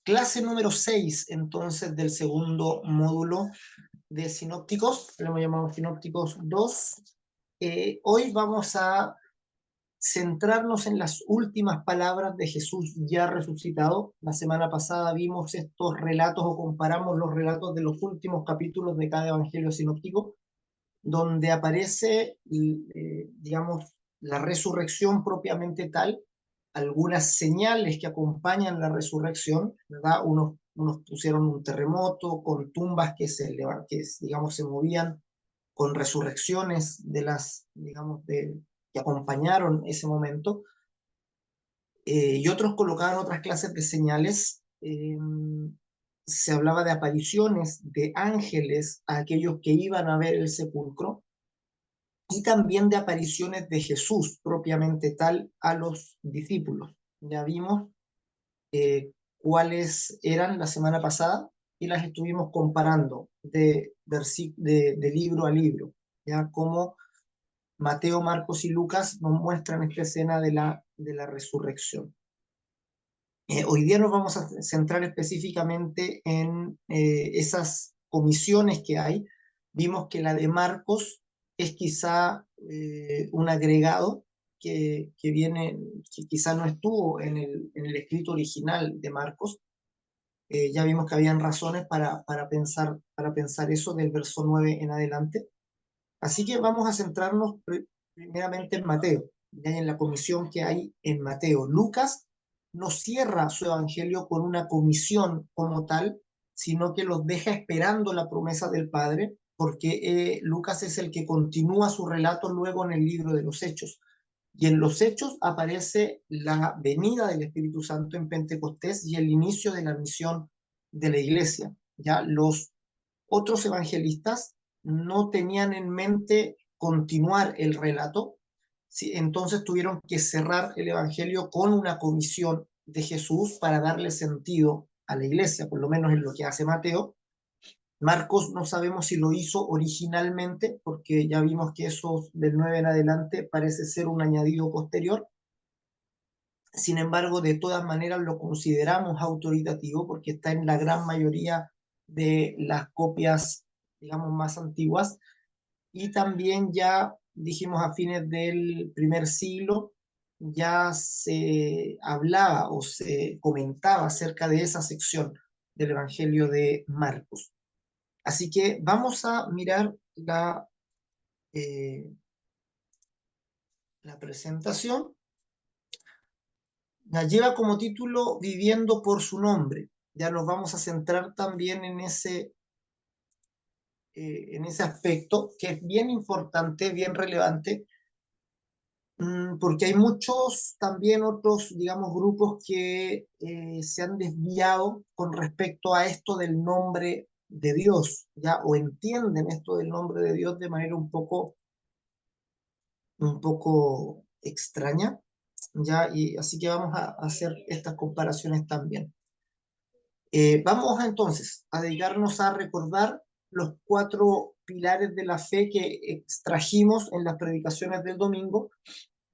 Clase número 6, entonces, del segundo módulo de sinópticos, lo hemos llamado sinópticos 2. Hoy vamos a centrarnos en las últimas palabras de Jesús ya resucitado. La semana pasada vimos estos relatos o comparamos los relatos de los últimos capítulos de cada evangelio sinóptico, donde aparece, digamos, la resurrección propiamente tal, algunas señales que acompañan la resurrección, ¿verdad? Unos pusieron un terremoto con tumbas que digamos, se movían, con resurrecciones de las, digamos, que acompañaron ese momento, y otros colocaban otras clases de señales. Se hablaba de apariciones de ángeles a aquellos que iban a ver el sepulcro, y también de apariciones de Jesús propiamente tal a los discípulos. Ya vimos cuáles eran la semana pasada y las estuvimos comparando de libro a libro, ya como Mateo, Marcos y Lucas nos muestran esta escena de la resurrección. Hoy día nos vamos a centrar específicamente en esas comisiones que hay. Vimos que la de Marcos es quizá un agregado que quizá no estuvo en el escrito original de Marcos. Ya vimos que habían razones para pensar eso del verso 9 en adelante. Así que vamos a centrarnos primeramente en Mateo, ya en la comisión que hay en Mateo. Lucas no cierra su evangelio con una comisión como tal, sino que los deja esperando la promesa del Padre, porque Lucas es el que continúa su relato luego en el libro de los Hechos. Y en los Hechos aparece la venida del Espíritu Santo en Pentecostés y el inicio de la misión de la iglesia. Ya los otros evangelistas no tenían en mente continuar el relato, ¿sí? Entonces tuvieron que cerrar el evangelio con una comisión de Jesús para darle sentido a la iglesia, por lo menos en lo que hace Mateo. Marcos no sabemos si lo hizo originalmente, porque ya vimos que eso del 9 en adelante parece ser un añadido posterior. Sin embargo, de todas maneras lo consideramos autoritativo porque está en la gran mayoría de las copias, digamos, más antiguas. Y también ya dijimos a fines del primer siglo, ya se hablaba o se comentaba acerca de esa sección del Evangelio de Marcos. Así que vamos a mirar la presentación. La lleva como título Viviendo por su nombre. Ya nos vamos a centrar también en ese aspecto que es bien importante, bien relevante, porque hay muchos también otros, digamos, grupos que se han desviado con respecto a esto del nombre de Dios, ya, o entienden esto del nombre de Dios de manera un poco extraña, ya, y así que vamos a hacer estas comparaciones también. Vamos entonces a dedicarnos a recordar los 4 pilares de la fe que extrajimos en las predicaciones del domingo.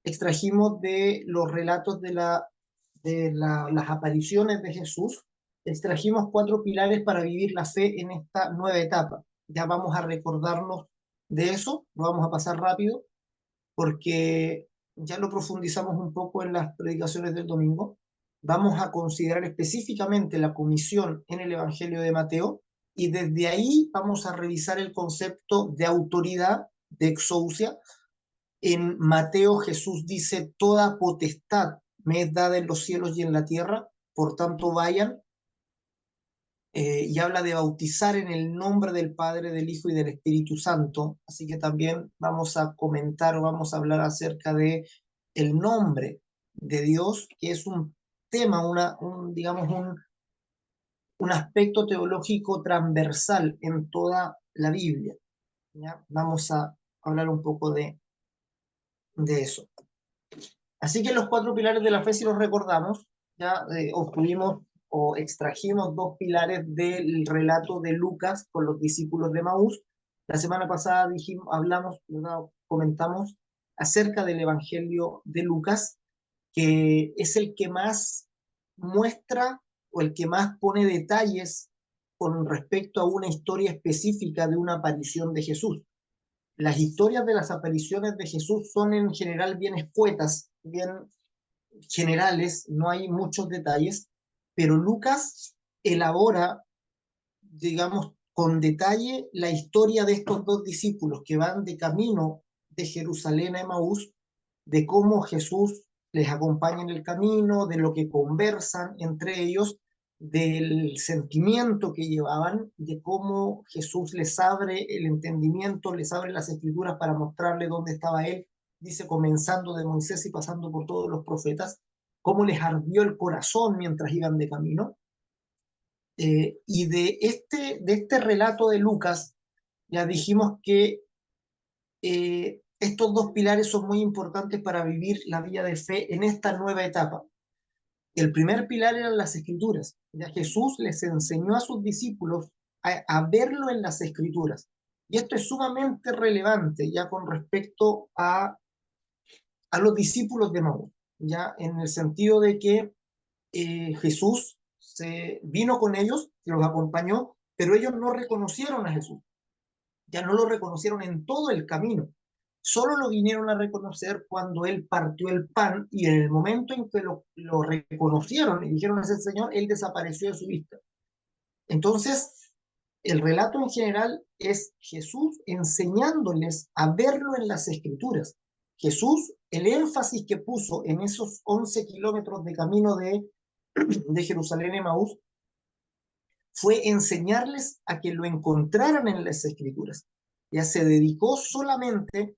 Extrajimos de los relatos las apariciones de Jesús. Extrajimos 4 pilares para vivir la fe en esta nueva etapa. Ya vamos a recordarnos de eso, lo vamos a pasar rápido porque ya lo profundizamos un poco en las predicaciones del domingo. Vamos a considerar específicamente la comisión en el Evangelio de Mateo, y desde ahí vamos a revisar el concepto de autoridad, de exousia. En Mateo Jesús dice: toda potestad me es dada en los cielos y en la tierra, por tanto vayan. Y habla de bautizar en el nombre del Padre, del Hijo y del Espíritu Santo. Así que también vamos a comentar o vamos a hablar acerca de el nombre de Dios, que es un tema, digamos, un aspecto teológico transversal en toda la Biblia, ¿ya? Vamos a hablar un poco de eso. Así que los 4 pilares de la fe, si los recordamos, ya obtuvimos o extrajimos 2 pilares del relato de Lucas con los discípulos de Maús. La semana pasada hablamos, ¿verdad? Comentamos acerca del Evangelio de Lucas, que es el que más muestra o el que más pone detalles con respecto a una historia específica de una aparición de Jesús. Las historias de las apariciones de Jesús son en general bien escuetas, bien generales, no hay muchos detalles, pero Lucas elabora, digamos, con detalle la historia de estos dos discípulos que van de camino de Jerusalén a Emaús, de cómo Jesús les acompaña en el camino, de lo que conversan entre ellos, del sentimiento que llevaban, de cómo Jesús les abre el entendimiento, les abre las escrituras para mostrarle dónde estaba Él, dice, comenzando de Moisés y pasando por todos los profetas, cómo les ardió el corazón mientras iban de camino. Y de este relato de Lucas, ya dijimos que estos dos pilares son muy importantes para vivir la vida de fe en esta nueva etapa. El primer pilar eran las escrituras. Ya Jesús les enseñó a sus discípulos a verlo en las escrituras. Y esto es sumamente relevante ya con respecto a los discípulos de Maús, ya en el sentido de que Jesús se vino con ellos, los acompañó, pero ellos no reconocieron a Jesús, ya no lo reconocieron en todo el camino. Solo lo vinieron a reconocer cuando Él partió el pan y en el momento en que lo reconocieron y dijeron es el Señor, Él desapareció de su vista. Entonces, el relato en general es Jesús enseñándoles a verlo en las Escrituras. Jesús, el énfasis que puso en esos 11 kilómetros de camino de Jerusalén a Emaús fue enseñarles a que lo encontraran en las Escrituras. Ya se dedicó solamente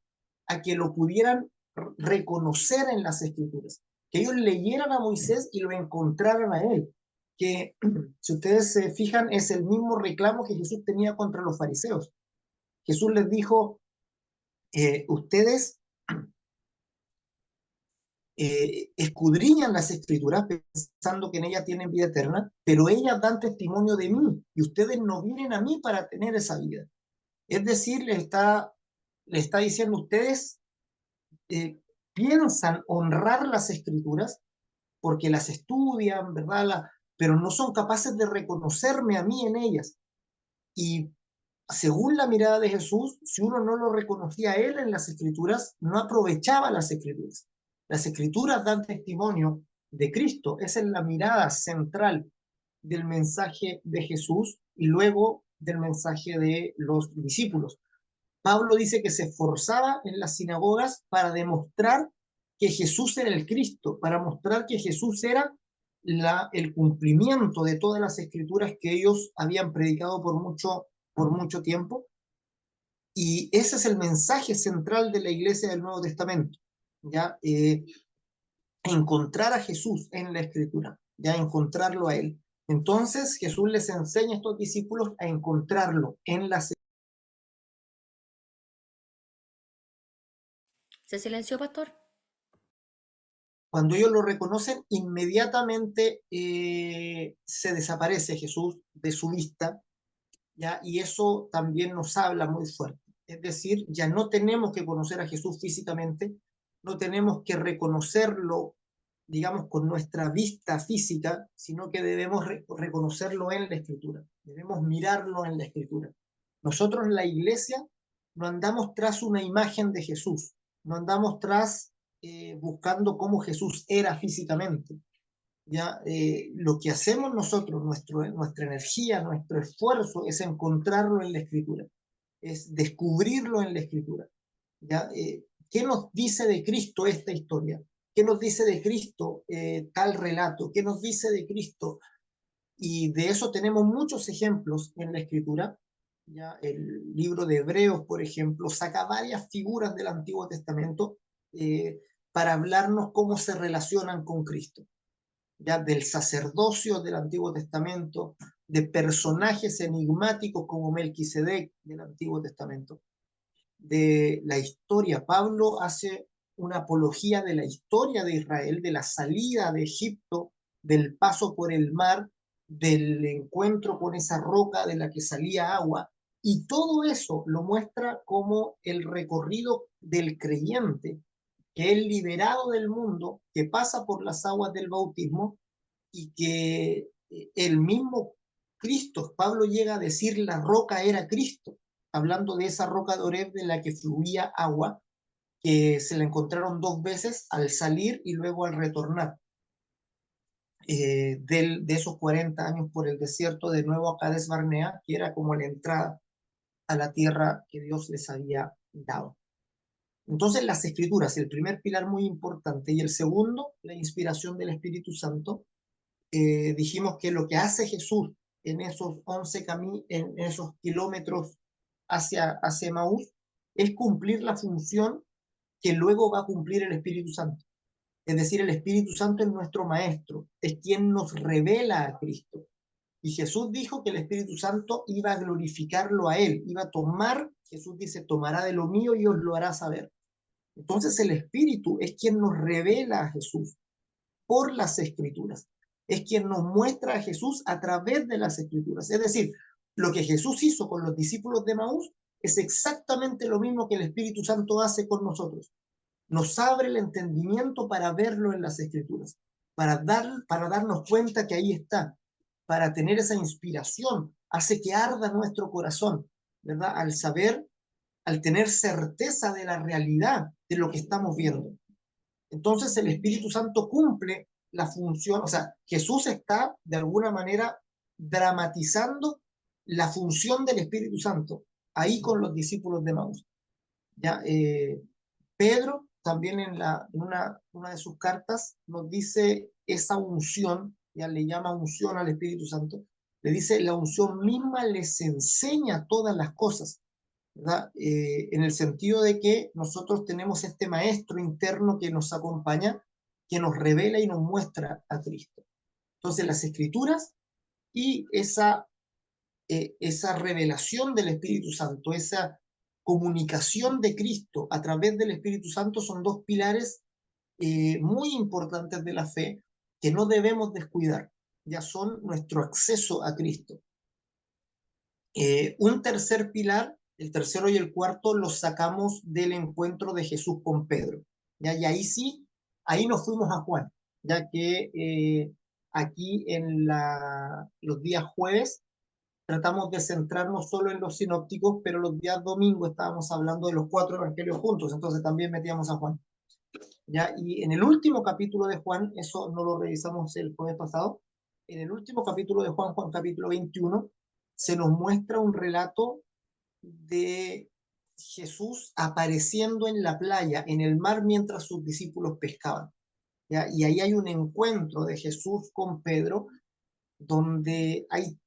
a que lo pudieran reconocer en las Escrituras, que ellos leyeran a Moisés y lo encontraran a él, que si ustedes se fijan es el mismo reclamo que Jesús tenía contra los fariseos. Jesús les dijo, ustedes escudriñan las escrituras pensando que en ellas tienen vida eterna, pero ellas dan testimonio de mí y ustedes no vienen a mí para tener esa vida. Es decir, le está diciendo ustedes piensan honrar las escrituras porque las estudian, ¿verdad? Pero no son capaces de reconocerme a mí en ellas. Y según la mirada de Jesús, si uno no lo reconocía a él en las escrituras, no aprovechaba las escrituras. Las escrituras dan testimonio de Cristo. Esa es la mirada central del mensaje de Jesús y luego del mensaje de los discípulos. Pablo dice que se esforzaba en las sinagogas para demostrar que Jesús era el Cristo, para mostrar que Jesús era el cumplimiento de todas las escrituras que ellos habían predicado por mucho tiempo. Y ese es el mensaje central de la iglesia del Nuevo Testamento, ¿ya? Encontrar a Jesús en la escritura, ya encontrarlo a él. Entonces Jesús les enseña a estos discípulos a encontrarlo en las. ¿Se silenció, pastor? Cuando ellos lo reconocen, inmediatamente se desaparece Jesús de su vista, ¿ya? Y eso también nos habla muy fuerte. Es decir, ya no tenemos que conocer a Jesús físicamente, no tenemos que reconocerlo, digamos, con nuestra vista física, sino que debemos reconocerlo en la Escritura, debemos mirarlo en la Escritura. Nosotros en la iglesia no andamos tras una imagen de Jesús, no andamos tras buscando cómo Jesús era físicamente. ¿Ya? Lo que hacemos nosotros, nuestra energía, nuestro esfuerzo es encontrarlo en la Escritura, es descubrirlo en la Escritura. ¿Ya? ¿Qué nos dice de Cristo esta historia? ¿Qué nos dice de Cristo tal relato? ¿Qué nos dice de Cristo? Y de eso tenemos muchos ejemplos en la Escritura. ¿Ya? El libro de Hebreos, por ejemplo, saca varias figuras del Antiguo Testamento para hablarnos cómo se relacionan con Cristo. ¿Ya? Del sacerdocio del Antiguo Testamento, de personajes enigmáticos como Melquisedec del Antiguo Testamento, de la historia. Pablo hace una apología de la historia de Israel, de la salida de Egipto, del paso por el mar, del encuentro con esa roca de la que salía agua, y todo eso lo muestra como el recorrido del creyente, que es liberado del mundo, que pasa por las aguas del bautismo y que el mismo Cristo, Pablo llega a decir la roca era Cristo, hablando de esa roca de Oreb de la que fluía agua, que se la encontraron dos veces al salir y luego al retornar de esos 40 años por el desierto de nuevo a Cades Barnea, que era como la entrada a la tierra que Dios les había dado. Entonces las escrituras, el primer pilar muy importante, y el segundo, la inspiración del Espíritu Santo. Dijimos que lo que hace Jesús en esos 11 en esos kilómetros hacia Maús es cumplir la función que luego va a cumplir el Espíritu Santo. Es decir, el Espíritu Santo es nuestro maestro, es quien nos revela a Cristo. Y Jesús dijo que el Espíritu Santo iba a glorificarlo a él, iba a tomar, Jesús dice, tomará de lo mío y os lo hará saber. Entonces el Espíritu es quien nos revela a Jesús por las Escrituras. Es quien nos muestra a Jesús a través de las Escrituras. Es decir, lo que Jesús hizo con los discípulos de Maús es exactamente lo mismo que el Espíritu Santo hace con nosotros. Nos abre el entendimiento para verlo en las Escrituras, para darnos cuenta que ahí está, para tener esa inspiración, hace que arda nuestro corazón, ¿verdad? Al saber, al tener certeza de la realidad de lo que estamos viendo. Entonces el Espíritu Santo cumple la función, o sea, Jesús está de alguna manera dramatizando la función del Espíritu Santo ahí con los discípulos de Maús. ¿Ya? Pedro también en una de sus cartas nos dice esa unción, ya le llama unción al Espíritu Santo, le dice la unción misma les enseña todas las cosas, ¿verdad? En el sentido de que nosotros tenemos este maestro interno que nos acompaña, que nos revela y nos muestra a Cristo. Entonces las escrituras y esa revelación del Espíritu Santo, esa comunicación de Cristo a través del Espíritu Santo son dos pilares muy importantes de la fe que no debemos descuidar. Ya son nuestro acceso a Cristo. Un tercer pilar, el tercero y el cuarto, los sacamos del encuentro de Jesús con Pedro. ¿Ya? Y ahí sí, ahí nos fuimos a Juan, ya que aquí en los días jueves tratamos de centrarnos solo en los sinópticos, pero los días domingos estábamos hablando de los cuatro evangelios juntos, entonces también metíamos a Juan. ¿Ya? Y en el último capítulo de Juan, eso no lo revisamos el jueves pasado, en el último capítulo de Juan, Juan capítulo 21, se nos muestra un relato de Jesús apareciendo en la playa, en el mar, mientras sus discípulos pescaban. ¿Ya? Y ahí hay un encuentro de Jesús con Pedro, donde hay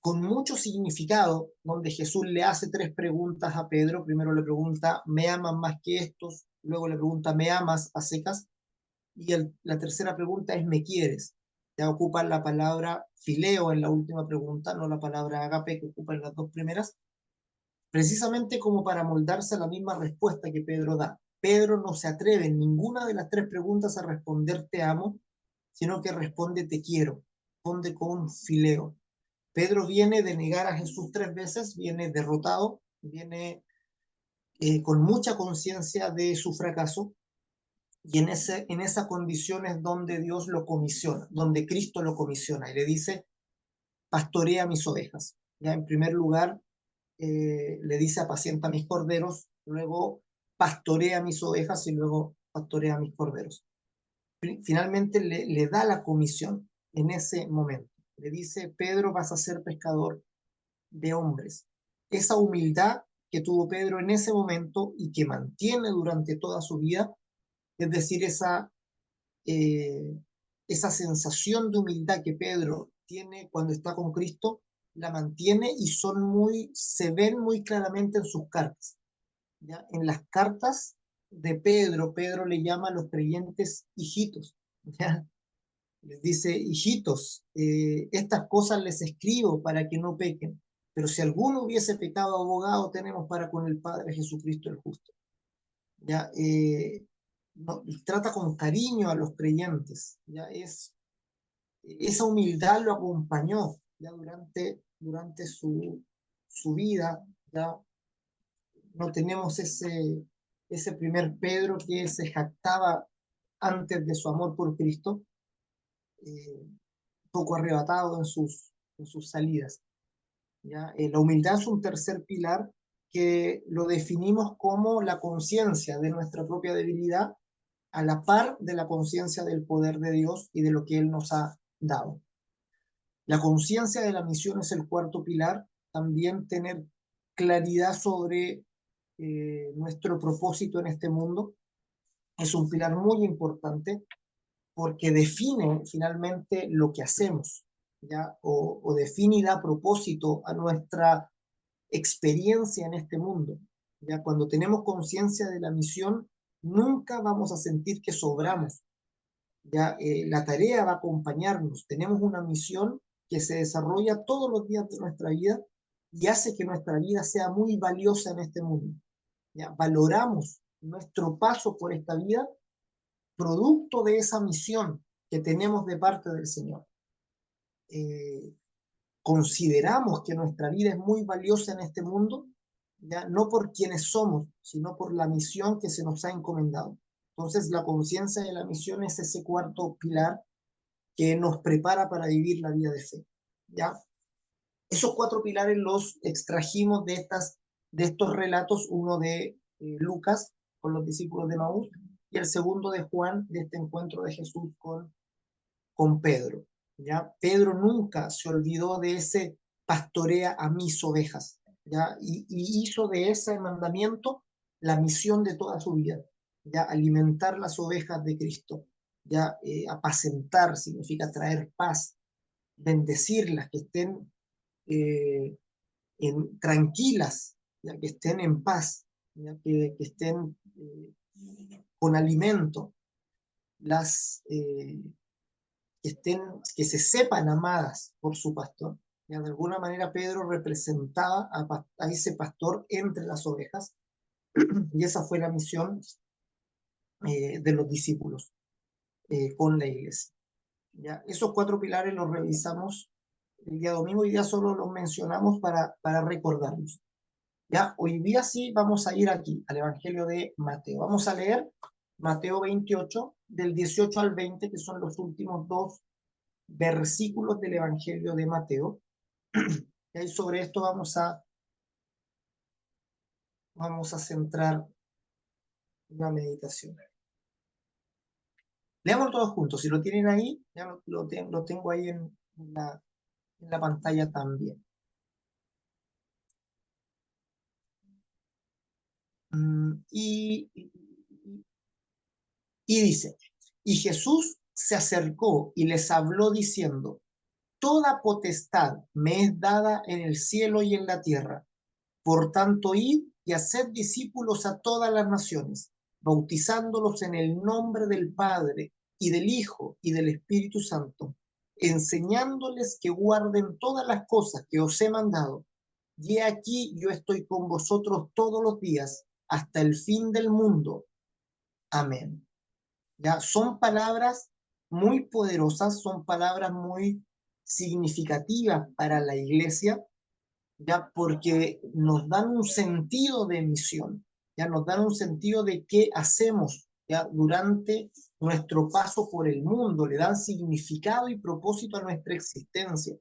con mucho significado, donde Jesús le hace tres preguntas a Pedro. Primero le pregunta, ¿me amas más que estos? Luego le pregunta, ¿me amas a secas? Y la tercera pregunta es, ¿me quieres? Ya ocupan la palabra fileo en la última pregunta, no la palabra agape que ocupa en las dos primeras, precisamente como para moldarse a la misma respuesta que Pedro da. Pedro no se atreve en ninguna de las tres preguntas a responder te amo, sino que responde te quiero, responde con fileo. Pedro viene de negar a Jesús tres veces, viene derrotado, viene con mucha conciencia de su fracaso, y en esa condición es donde Dios lo comisiona, donde Cristo lo comisiona y le dice, pastorea mis ovejas. Ya en primer lugar, le dice apacienta mis corderos, luego pastorea mis ovejas y luego pastorea mis corderos. Finalmente le da la comisión en ese momento. Le dice, Pedro, vas a ser pescador de hombres. Esa humildad que tuvo Pedro en ese momento y que mantiene durante toda su vida, es decir, eh, esa sensación de humildad que Pedro tiene cuando está con Cristo, la mantiene y se ven muy claramente en sus cartas. ¿Ya? En las cartas de Pedro, Pedro le llama a los creyentes hijitos. ¿Ya? Les dice, hijitos, estas cosas les escribo para que no pequen, pero si alguno hubiese pecado, abogado tenemos para con el Padre Jesucristo el justo. ¿Ya? No, trata con cariño a los creyentes, ¿ya? Esa humildad lo acompañó ¿ya? Durante su vida, ¿ya? No tenemos ese primer Pedro que se jactaba antes de su amor por Cristo, poco arrebatado en sus salidas. ¿Ya? La humildad es un tercer pilar que lo definimos como la conciencia de nuestra propia debilidad a la par de la conciencia del poder de Dios y de lo que Él nos ha dado. La conciencia de la misión es el cuarto pilar, también tener claridad sobre nuestro propósito en este mundo es un pilar muy importante porque define finalmente lo que hacemos, ¿ya? O define y da propósito a nuestra experiencia en este mundo. ¿Ya? Cuando tenemos conciencia de la misión, nunca vamos a sentir que sobramos. ¿Ya? La tarea va a acompañarnos. Tenemos una misión que se desarrolla todos los días de nuestra vida y hace que nuestra vida sea muy valiosa en este mundo. ¿Ya? Valoramos nuestro paso por esta vida producto de esa misión que tenemos de parte del Señor. Consideramos que nuestra vida es muy valiosa en este mundo, ¿ya? No por quienes somos, sino por la misión que se nos ha encomendado. Entonces, la conciencia de la misión es ese cuarto pilar que nos prepara para vivir la vida de fe, ¿ya? Esos cuatro pilares los extrajimos de estos relatos, uno de Lucas con los discípulos de Maús y el segundo de Juan, de este encuentro de Jesús con Pedro. ¿Ya? Pedro nunca se olvidó de ese pastorea a mis ovejas, ¿ya? Y hizo de ese mandamiento la misión de toda su vida, ¿ya? Alimentar las ovejas de Cristo, ¿ya? Apacentar significa traer paz, bendecirlas, que estén tranquilas, ¿ya? Que estén en paz, ¿ya? Que estén con alimento, las que se sepan amadas por su pastor. ¿Ya? De alguna manera Pedro representaba a ese pastor entre las ovejas y esa fue la misión de los discípulos con la iglesia. ¿Ya? Esos cuatro pilares los revisamos el día domingo y ya solo los mencionamos para recordarlos. ¿Ya? Hoy día sí vamos a ir aquí al Evangelio de Mateo. Vamos a leer Mateo 28, del 18 al 20, que son los últimos dos versículos del Evangelio de Mateo. Y sobre esto vamos a centrar una meditación. Leamos todos juntos. Si lo tienen ahí, ya lo tengo ahí en la pantalla también. Y dice, y Jesús se acercó y les habló diciendo, toda potestad me es dada en el cielo y en la tierra. Por tanto, id y haced discípulos a todas las naciones, bautizándolos en el nombre del Padre y del Hijo y del Espíritu Santo, enseñándoles que guarden todas las cosas que os he mandado. Y he aquí yo estoy con vosotros todos los días hasta el fin del mundo. Amén. Ya son palabras muy poderosas, son palabras muy significativas para la iglesia, ya porque nos dan un sentido de misión, ya nos dan un sentido de qué hacemos ya durante nuestro paso por el mundo, le dan significado y propósito a nuestra existencia.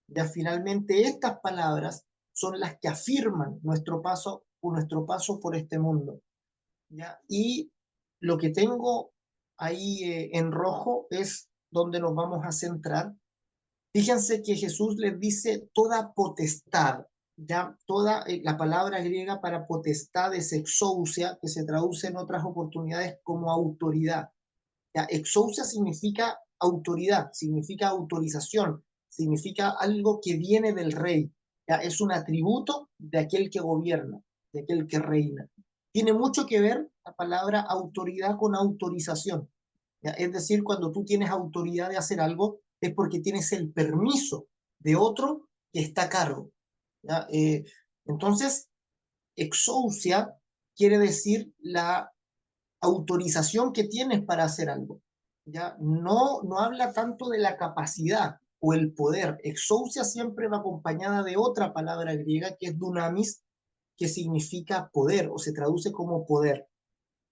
Ya finalmente estas palabras son las que afirman nuestro paso por este mundo. ¿Ya? Y lo que tengo ahí en rojo es donde nos vamos a centrar. Fíjense que Jesús les dice toda potestad, ya toda la palabra griega para potestad es exousia, que se traduce en otras oportunidades como autoridad. Ya, exousia significa autoridad, significa autorización, significa algo que viene del rey. Ya, es un atributo de aquel que gobierna, de aquel que reina. Tiene mucho que ver la palabra autoridad con autorización. ¿Ya? Es decir, cuando tú tienes autoridad de hacer algo, es porque tienes el permiso de otro que está a cargo. ¿Ya? Entonces, exousia quiere decir la autorización que tienes para hacer algo. ¿Ya? No habla tanto de la capacidad o el poder. Exousia siempre va acompañada de otra palabra griega que es dunamis, que significa poder o se traduce como poder.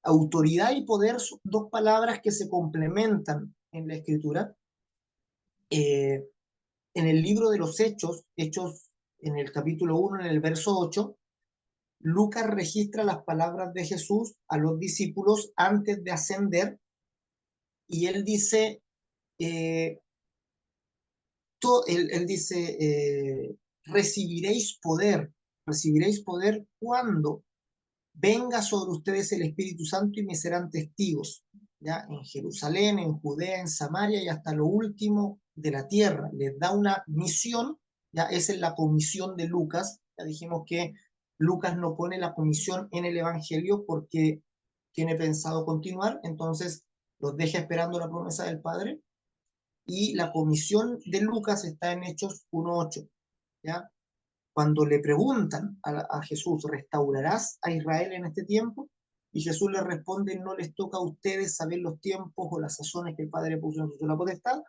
Autoridad y poder son dos palabras que se complementan en la escritura Eh, en el libro de los Hechos, en el capítulo 1, en el verso 8, Lucas registra las palabras de Jesús a los discípulos antes de ascender, y él dice, eh, él dice, recibiréis poder cuando venga sobre ustedes el Espíritu Santo y me serán testigos, ¿ya? En Jerusalén, en Judea, en Samaria y hasta lo último de la tierra. Les da una misión, ya esa es la comisión de Lucas. Ya dijimos que Lucas no pone la comisión en el Evangelio porque tiene pensado continuar, entonces los deja esperando la promesa del Padre. Y la comisión de Lucas está en Hechos 1:8, ¿ya? Cuando le preguntan a Jesús, ¿restaurarás a Israel en este tiempo? Y Jesús le responde, no les toca a ustedes saber los tiempos o las sazones que el Padre puso en su potestad,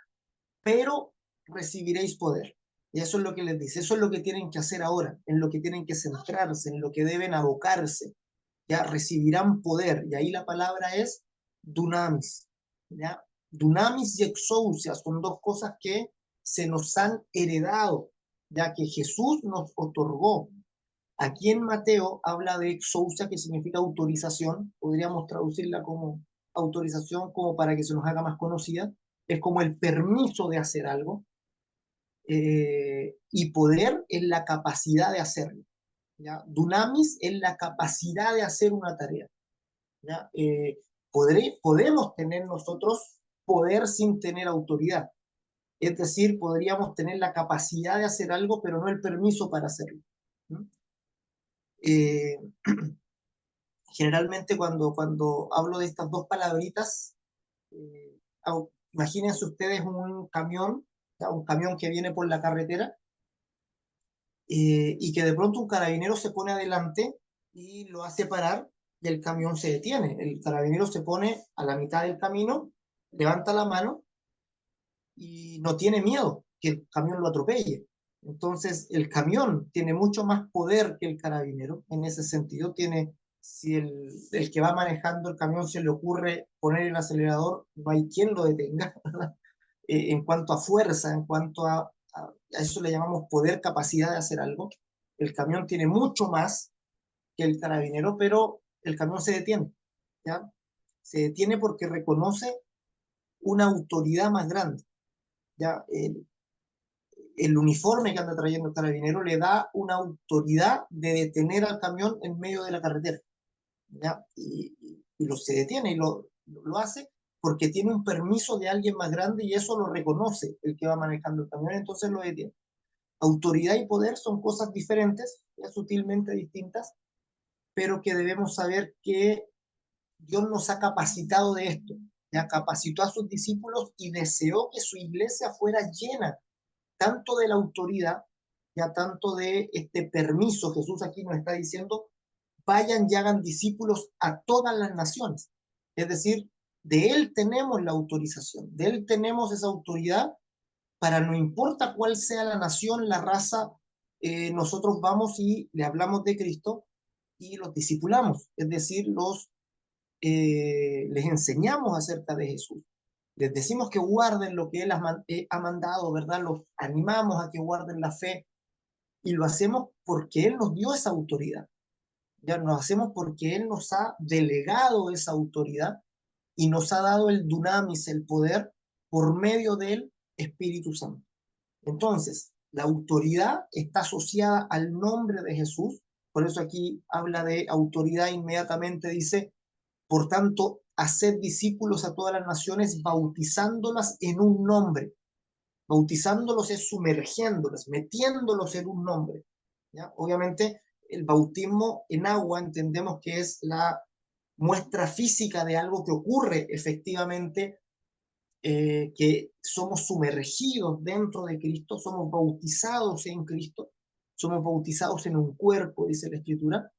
pero recibiréis poder. Y eso es lo que les dice, eso es lo que tienen que hacer ahora, en lo que tienen que centrarse, en lo que deben abocarse. Ya recibirán poder, y ahí la palabra es dunamis. ¿Ya? Dunamis y exousia son dos cosas que se nos han heredado, ya que Jesús nos otorgó. Aquí en Mateo habla de exousia, que significa autorización, podríamos traducirla como autorización, como para que se nos haga más conocida, es como el permiso de hacer algo, y poder es la capacidad de hacerlo. ¿Ya? Dunamis es la capacidad de hacer una tarea. ¿Ya? Podemos tener nosotros poder sin tener autoridad. Es decir, podríamos tener la capacidad de hacer algo, pero no el permiso para hacerlo. ¿Mm? Eh, Generalmente cuando hablo de estas dos palabritas, imagínense ustedes un camión, ¿ya? Un camión que viene por la carretera, y que de pronto un carabinero se pone adelante y lo hace parar y el camión se detiene. El carabinero se pone a la mitad del camino, levanta la mano y no tiene miedo que el camión lo atropelle. Entonces, el camión tiene mucho más poder que el carabinero. En ese sentido, si el que va manejando el camión se le ocurre poner el acelerador, no hay quien lo detenga. En cuanto a fuerza, en cuanto a eso le llamamos poder, capacidad de hacer algo. El camión tiene mucho más que el carabinero, pero el camión se detiene, ¿ya? Se detiene porque reconoce una autoridad más grande, ¿ya? El uniforme que anda trayendo el carabinero le da una autoridad de detener al camión en medio de la carretera, ¿ya? Y se detiene y lo hace porque tiene un permiso de alguien más grande y eso lo reconoce el que va manejando el camión, entonces lo detiene. Autoridad y poder son cosas diferentes, ya sutilmente distintas, pero que debemos saber que Dios nos ha capacitado de esto. Ya capacitó a sus discípulos y deseó que su iglesia fuera llena tanto de la autoridad, ya tanto de este permiso. Jesús aquí nos está diciendo, vayan y hagan discípulos a todas las naciones. Es decir, de Él tenemos la autorización, de Él tenemos esa autoridad para no importa cuál sea la nación, la raza, nosotros vamos y le hablamos de Cristo y los discipulamos, es decir, les enseñamos acerca de Jesús. Les decimos que guarden lo que Él ha mandado, ¿verdad? Los animamos a que guarden la fe y lo hacemos porque Él nos dio esa autoridad. Ya lo hacemos porque Él nos ha delegado esa autoridad y nos ha dado el dunamis, el poder, por medio del Espíritu Santo. Entonces, la autoridad está asociada al nombre de Jesús, por eso aquí habla de autoridad, inmediatamente dice, por tanto, haced discípulos a todas las naciones, bautizándolas en un nombre. Bautizándolos es sumergiéndolos, metiéndolos en un nombre. ¿Ya? Obviamente, el bautismo en agua entendemos que es la muestra física de algo que ocurre efectivamente, que somos sumergidos dentro de Cristo, somos bautizados en Cristo, somos bautizados en un cuerpo, dice la Escritura,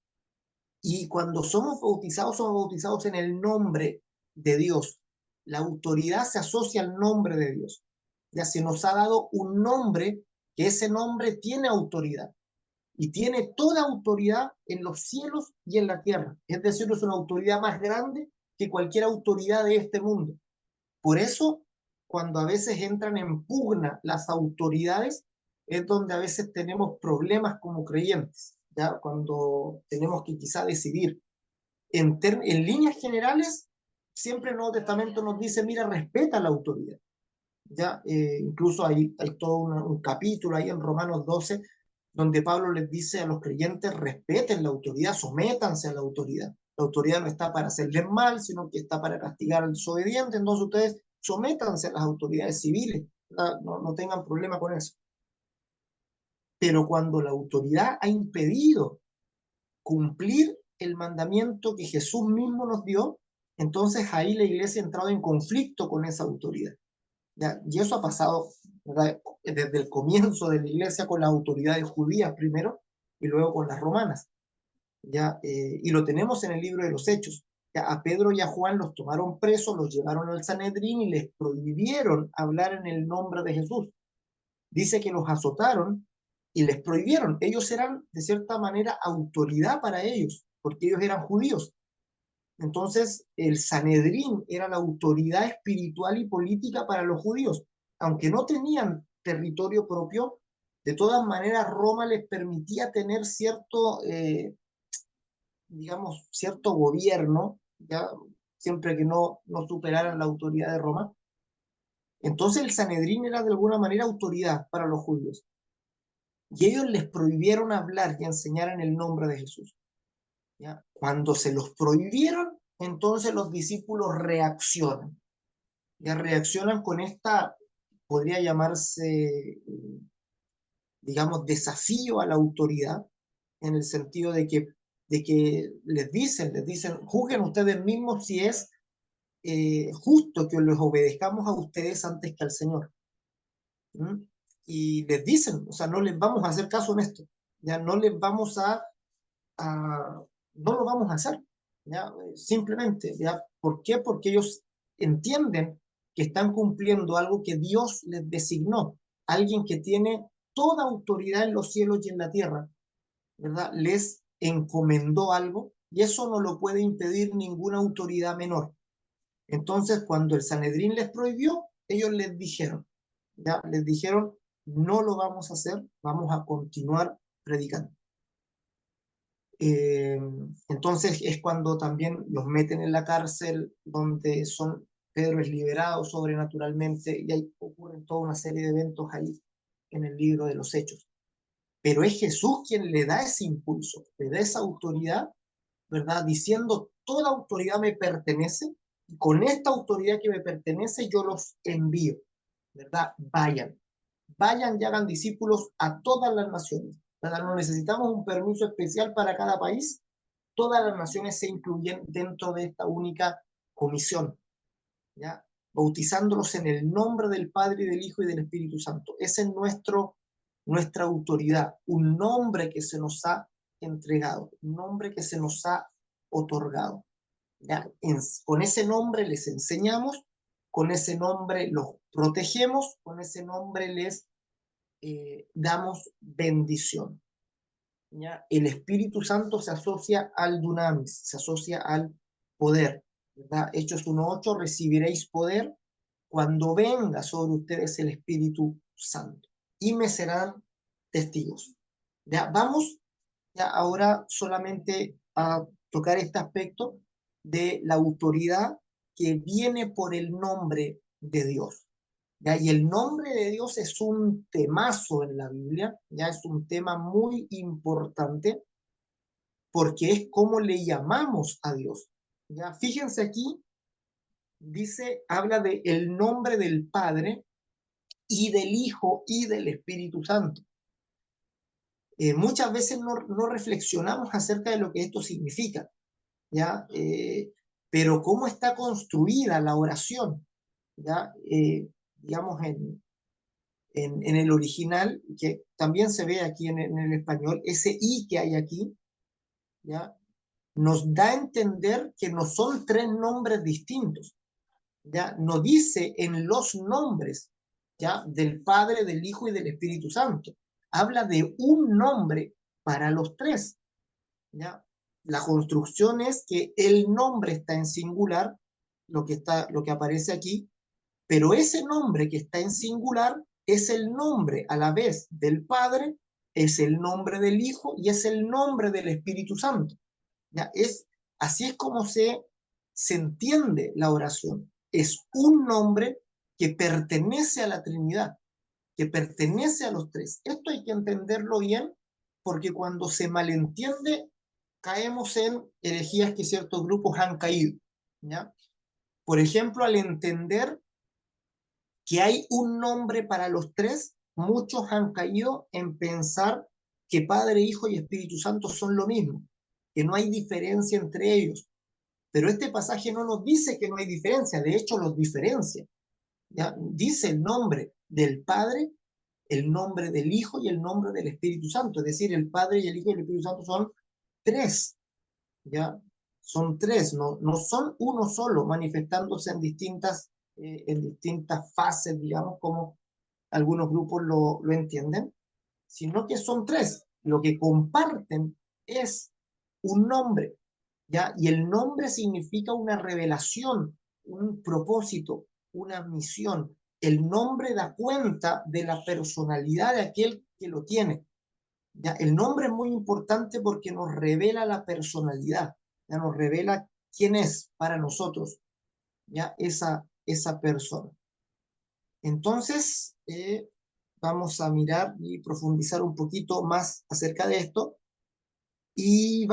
y cuando somos bautizados en el nombre de Dios. La autoridad se asocia al nombre de Dios. Ya se nos ha dado un nombre, que ese nombre tiene autoridad, y tiene toda autoridad en los cielos y en la tierra. Es decir, es una autoridad más grande que cualquier autoridad de este mundo. Por eso cuando a veces entran en pugna las autoridades, es donde a veces tenemos problemas como creyentes, ¿ya? Cuando tenemos que quizá decidir. En líneas generales, siempre el Nuevo Testamento nos dice, mira, respeta la autoridad. ¿Ya? Incluso hay todo un capítulo ahí en Romanos 12 donde Pablo les dice a los creyentes, respeten la autoridad, sométanse a la autoridad. La autoridad no está para hacerles mal, sino que está para castigar al desobediente. Entonces ustedes sométanse a las autoridades civiles, no tengan problema con eso. Pero cuando la autoridad ha impedido cumplir el mandamiento que Jesús mismo nos dio, entonces ahí la iglesia ha entrado en conflicto con esa autoridad. ¿Ya? Y eso ha pasado, ¿verdad?, desde el comienzo de la iglesia con las autoridades judías primero y luego con las romanas. ¿Ya? Y lo tenemos en el libro de los Hechos. ¿Ya? A Pedro y a Juan los tomaron presos, los llevaron al Sanedrín y les prohibieron hablar en el nombre de Jesús. Dice que los azotaron y les prohibieron. Ellos eran, de cierta manera, autoridad para ellos, porque ellos eran judíos. Entonces, el Sanedrín era la autoridad espiritual y política para los judíos. Aunque no tenían territorio propio, de todas maneras Roma les permitía tener cierto, digamos, cierto gobierno, ¿ya? Siempre que no superaran la autoridad de Roma. Entonces el Sanedrín era de alguna manera autoridad para los judíos. Y ellos les prohibieron hablar y enseñar en el nombre de Jesús. ¿Ya? Cuando se los prohibieron, entonces los discípulos reaccionan. Ya reaccionan con esta, podría llamarse, digamos, desafío a la autoridad, en el sentido de que les dicen, juzguen ustedes mismos si es justo que les obedezcamos a ustedes antes que al Señor. ¿Mm? Y les dicen, o sea, no les vamos a hacer caso en esto, ya no les vamos a no lo vamos a hacer, ¿ya? Simplemente, ¿ya? ¿Por qué? Porque ellos entienden que están cumpliendo algo que Dios les designó, alguien que tiene toda autoridad en los cielos y en la tierra, ¿verdad? Les encomendó algo y eso no lo puede impedir ninguna autoridad menor. Entonces, cuando el Sanedrín les prohibió, ellos les dijeron, ¿ya? Les dijeron, no lo vamos a hacer, vamos a continuar predicando. Eh, entonces es cuando también los meten en la cárcel, donde Pedro es liberado sobrenaturalmente y ahí ocurren toda una serie de eventos ahí en el libro de los Hechos. Pero es Jesús quien le da ese impulso, le da esa autoridad, ¿verdad? Diciendo, toda autoridad me pertenece y con esta autoridad que me pertenece yo los envío, ¿verdad? Vayan y hagan discípulos a todas las naciones, ¿verdad? No necesitamos un permiso especial para cada país, todas las naciones se incluyen dentro de esta única comisión, ¿ya? Bautizándolos en el nombre del Padre, y del Hijo y del Espíritu Santo. Esa es nuestra autoridad, un nombre que se nos ha entregado, un nombre que se nos ha otorgado. ¿Ya? Con ese nombre les enseñamos, con ese nombre los protegemos, con ese nombre les damos bendición. ¿Ya? El Espíritu Santo se asocia al dunamis, se asocia al poder, ¿verdad? Hechos 1:8, recibiréis poder cuando venga sobre ustedes el Espíritu Santo y me serán testigos. ¿Ya? Vamos ya ahora solamente a tocar este aspecto de la autoridad que viene por el nombre de Dios. ¿Ya? Y el nombre de Dios es un temazo en la Biblia, ya es un tema muy importante porque es como le llamamos a Dios. ¿Ya? Fíjense aquí, dice, habla de el nombre del Padre y del Hijo y del Espíritu Santo. Muchas veces no reflexionamos acerca de lo que esto significa, ¿ya? Pero cómo está construida la oración, ¿ya? Digamos, en el original, que también se ve aquí en el español, ese y que hay aquí, ¿ya? Nos da a entender que no son tres nombres distintos, ¿ya? No dice en los nombres, ¿ya? Del Padre, del Hijo y del Espíritu Santo. Habla de un nombre para los tres, ¿ya? La construcción es que el nombre está en singular, lo que aparece aquí, Pero ese nombre que está en singular es el nombre a la vez del Padre, es el nombre del Hijo y es el nombre del Espíritu Santo. ¿Ya? Así es como se entiende la oración. Es un nombre que pertenece a la Trinidad, que pertenece a los tres. Esto hay que entenderlo bien, porque cuando se malentiende, caemos en herejías que ciertos grupos han caído. ¿Ya? Por ejemplo, al entender que hay un nombre para los tres, muchos han caído en pensar que Padre, Hijo y Espíritu Santo son lo mismo, que no hay diferencia entre ellos. Pero este pasaje no nos dice que no hay diferencia, de hecho los diferencia. ¿Ya? Dice el nombre del Padre, el nombre del Hijo y el nombre del Espíritu Santo. Es decir, el Padre y el Hijo y el Espíritu Santo son tres. ¿Ya? Son tres, no son uno solo, manifestándose en distintas fases, digamos, como algunos grupos lo entienden, sino que son tres. Lo que comparten es un nombre, ¿ya? Y el nombre significa una revelación, un propósito, una misión. El nombre da cuenta de la personalidad de aquel que lo tiene. ¿Ya? El nombre es muy importante porque nos revela la personalidad, ¿ya? Nos revela quién es para nosotros, ¿ya? Esa persona. Entonces, vamos a mirar y profundizar un poquito más acerca de esto. Y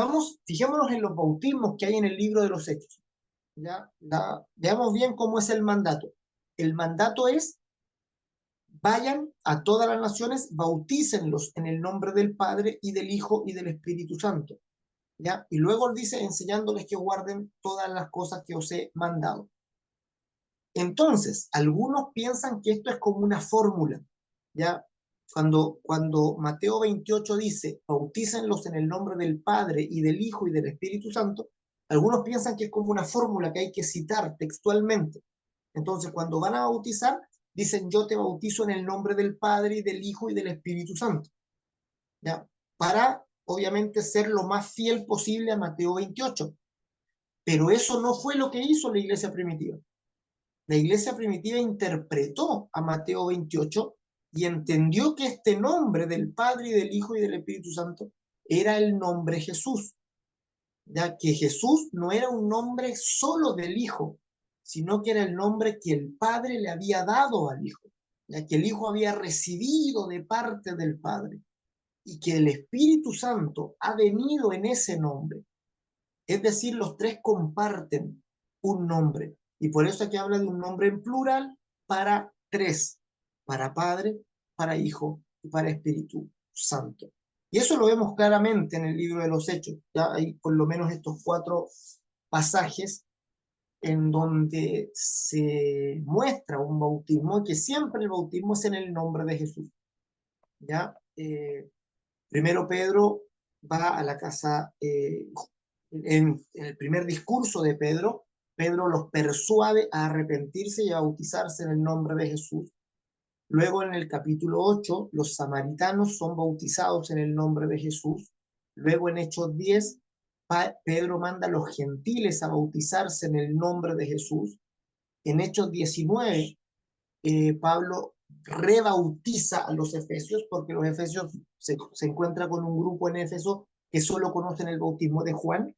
fijémonos en los bautismos que hay en el libro de los Hechos. ¿Ya? Veamos bien cómo es el mandato. El mandato es: vayan a todas las naciones, bautícenlos en el nombre del Padre y del Hijo y del Espíritu Santo. ¿Ya? Y luego dice, enseñándoles que guarden todas las cosas que os he mandado. Entonces, algunos piensan que esto es como una fórmula, ¿ya? Cuando Mateo 28 dice, bautícenlos en el nombre del Padre y del Hijo y del Espíritu Santo, algunos piensan que es como una fórmula que hay que citar textualmente. Entonces, cuando van a bautizar, dicen, yo te bautizo en el nombre del Padre y del Hijo y del Espíritu Santo, ¿ya? Para, obviamente, ser lo más fiel posible a Mateo 28. Pero eso no fue lo que hizo la iglesia primitiva. La iglesia primitiva interpretó a Mateo 28 y entendió que este nombre del Padre y del Hijo y del Espíritu Santo era el nombre Jesús, ya que Jesús no era un nombre solo del Hijo, sino que era el nombre que el Padre le había dado al Hijo, ya que el Hijo había recibido de parte del Padre y que el Espíritu Santo ha venido en ese nombre. Es decir, los tres comparten un nombre. Y por eso aquí habla de un nombre en plural para tres, para Padre, para Hijo y para Espíritu Santo. Y eso lo vemos claramente en el libro de los Hechos. Ya hay por lo menos estos 4 pasajes en donde se muestra un bautismo, y que siempre el bautismo es en el nombre de Jesús. ¿Ya? Primero Pedro va a la casa, en el primer discurso de Pedro, Pedro los persuade a arrepentirse y a bautizarse en el nombre de Jesús. Luego en el capítulo 8, los samaritanos son bautizados en el nombre de Jesús. Luego en Hechos 10, Pedro manda a los gentiles a bautizarse en el nombre de Jesús. En Hechos 19, Pablo rebautiza a los efesios, porque los efesios se encuentra con un grupo en Éfeso que solo conocen el bautismo de Juan.